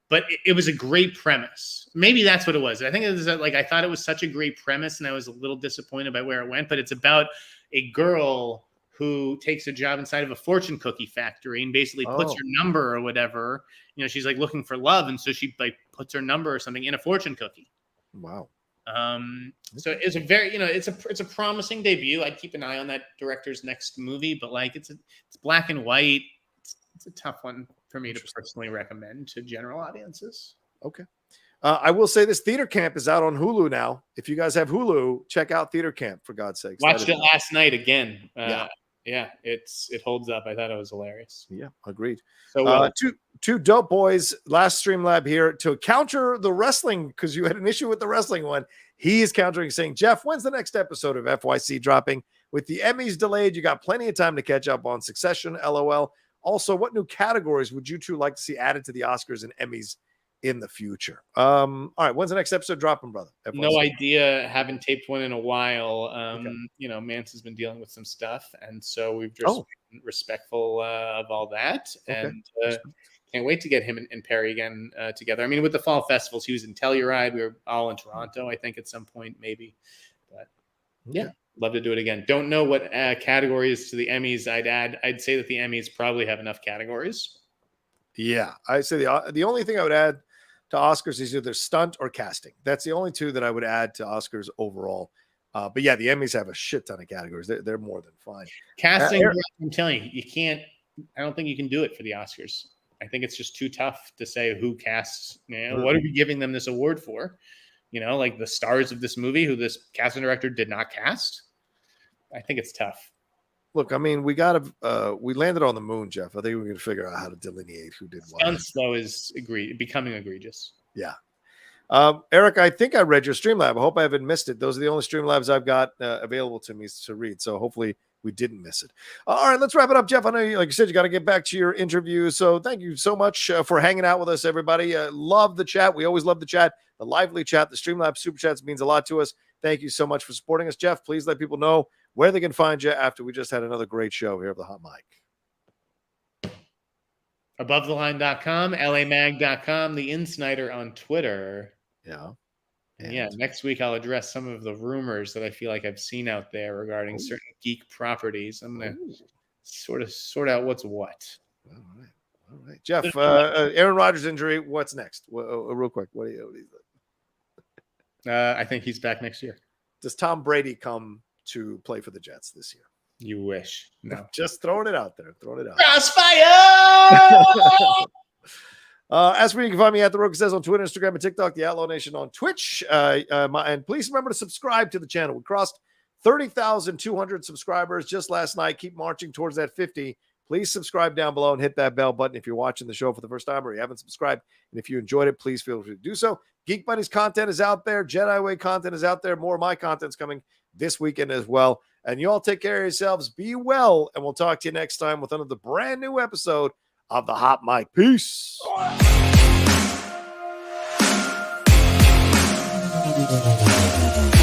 But it was a great premise. Maybe that's what it was. I think it was I thought it was such a great premise, and I was a little disappointed by where it went. But it's about a girl who takes a job inside of a fortune cookie factory and basically puts her number or whatever. She's like looking for love, and so she like puts her number or something in a fortune cookie. Wow. So it's a very, it's a promising debut. I'd keep an eye on that director's next movie, but it's black and white. It's a tough one for me to personally recommend to general audiences. Okay. I will say this: Theater Camp is out on Hulu now. If you guys have Hulu, check out Theater Camp, for God's sakes. Watched it last night again. Yeah, it holds up. I thought it was hilarious. Yeah, agreed. So two dope boys. Last Streamlab here to counter the wrestling, because you had an issue with the wrestling one. He is countering, saying, Jeff, when's the next episode of FYC dropping? With the Emmys delayed, you got plenty of time to catch up on Succession. LOL. Also, what new categories would you two like to see added to the Oscars and Emmys in the future? All right, when's the next episode dropping, brother? FYC. No idea. Haven't taped one in a while. Mance has been dealing with some stuff, and so we've just been respectful of all that. Okay. And can't wait to get him and Perry again together. I mean, with the fall festivals, he was in Telluride. We were all in Toronto, I think, at some point, maybe. But yeah, love to do it again. Don't know what categories to the Emmys I'd add. I'd say that the Emmys probably have enough categories. Yeah, I say the only thing I would add to Oscars is either stunt or casting. That's the only two that I would add to Oscars overall. But yeah, the Emmys have a shit ton of categories. They're more than fine. Casting, I'm telling you can't. I don't think you can do it for the Oscars. I think it's just too tough to say who casts. What are we giving them this award for? Like the stars of this movie, who this casting director did not cast. I think it's tough. Look, I mean, we landed on the moon, Jeff. I think we're going to figure out how to delineate who did what. Stunts, though, is becoming egregious. Yeah. Eric, I think I read your Streamlab. I hope I haven't missed it. Those are the only Streamlabs I've got available to me to read. So hopefully we didn't miss it. All right, let's wrap it up, Jeff. I know, like you said, you got to get back to your interview. So thank you so much for hanging out with us, everybody. Love the chat. We always love the chat, the lively chat. The Streamlabs Super Chats means a lot to us. Thank you so much for supporting us, Jeff. Please let people know where they can find you after we just had another great show here at the Hot Mic. AboveTheLine.com, LAMag.com, the Insnider on Twitter. Yeah. And yeah, next week I'll address some of the rumors that I feel like I've seen out there regarding certain geek properties. I'm going to sort out what's what. All right. Jeff, Aaron Rodgers injury, what's next? Real quick. What do you think? I think he's back next year. Does Tom Brady come to play for the Jets this year? You wish. No. Just throwing it out there. Crossfire! As for you can find me at The Rocha Says on Twitter, Instagram, and TikTok, The Outlaw Nation on Twitch. And please remember to subscribe to the channel. We crossed 30,200 subscribers just last night. Keep marching towards that 50. Please subscribe down below and hit that bell button if you're watching the show for the first time or you haven't subscribed. And if you enjoyed it, please feel free to do so. Geek Buddies content is out there. Jedi Way content is out there. More of my content's coming this weekend as well. And you all take care of yourselves. Be well. And we'll talk to you next time with another brand new episode of The Hot Mic. Peace. Thank you.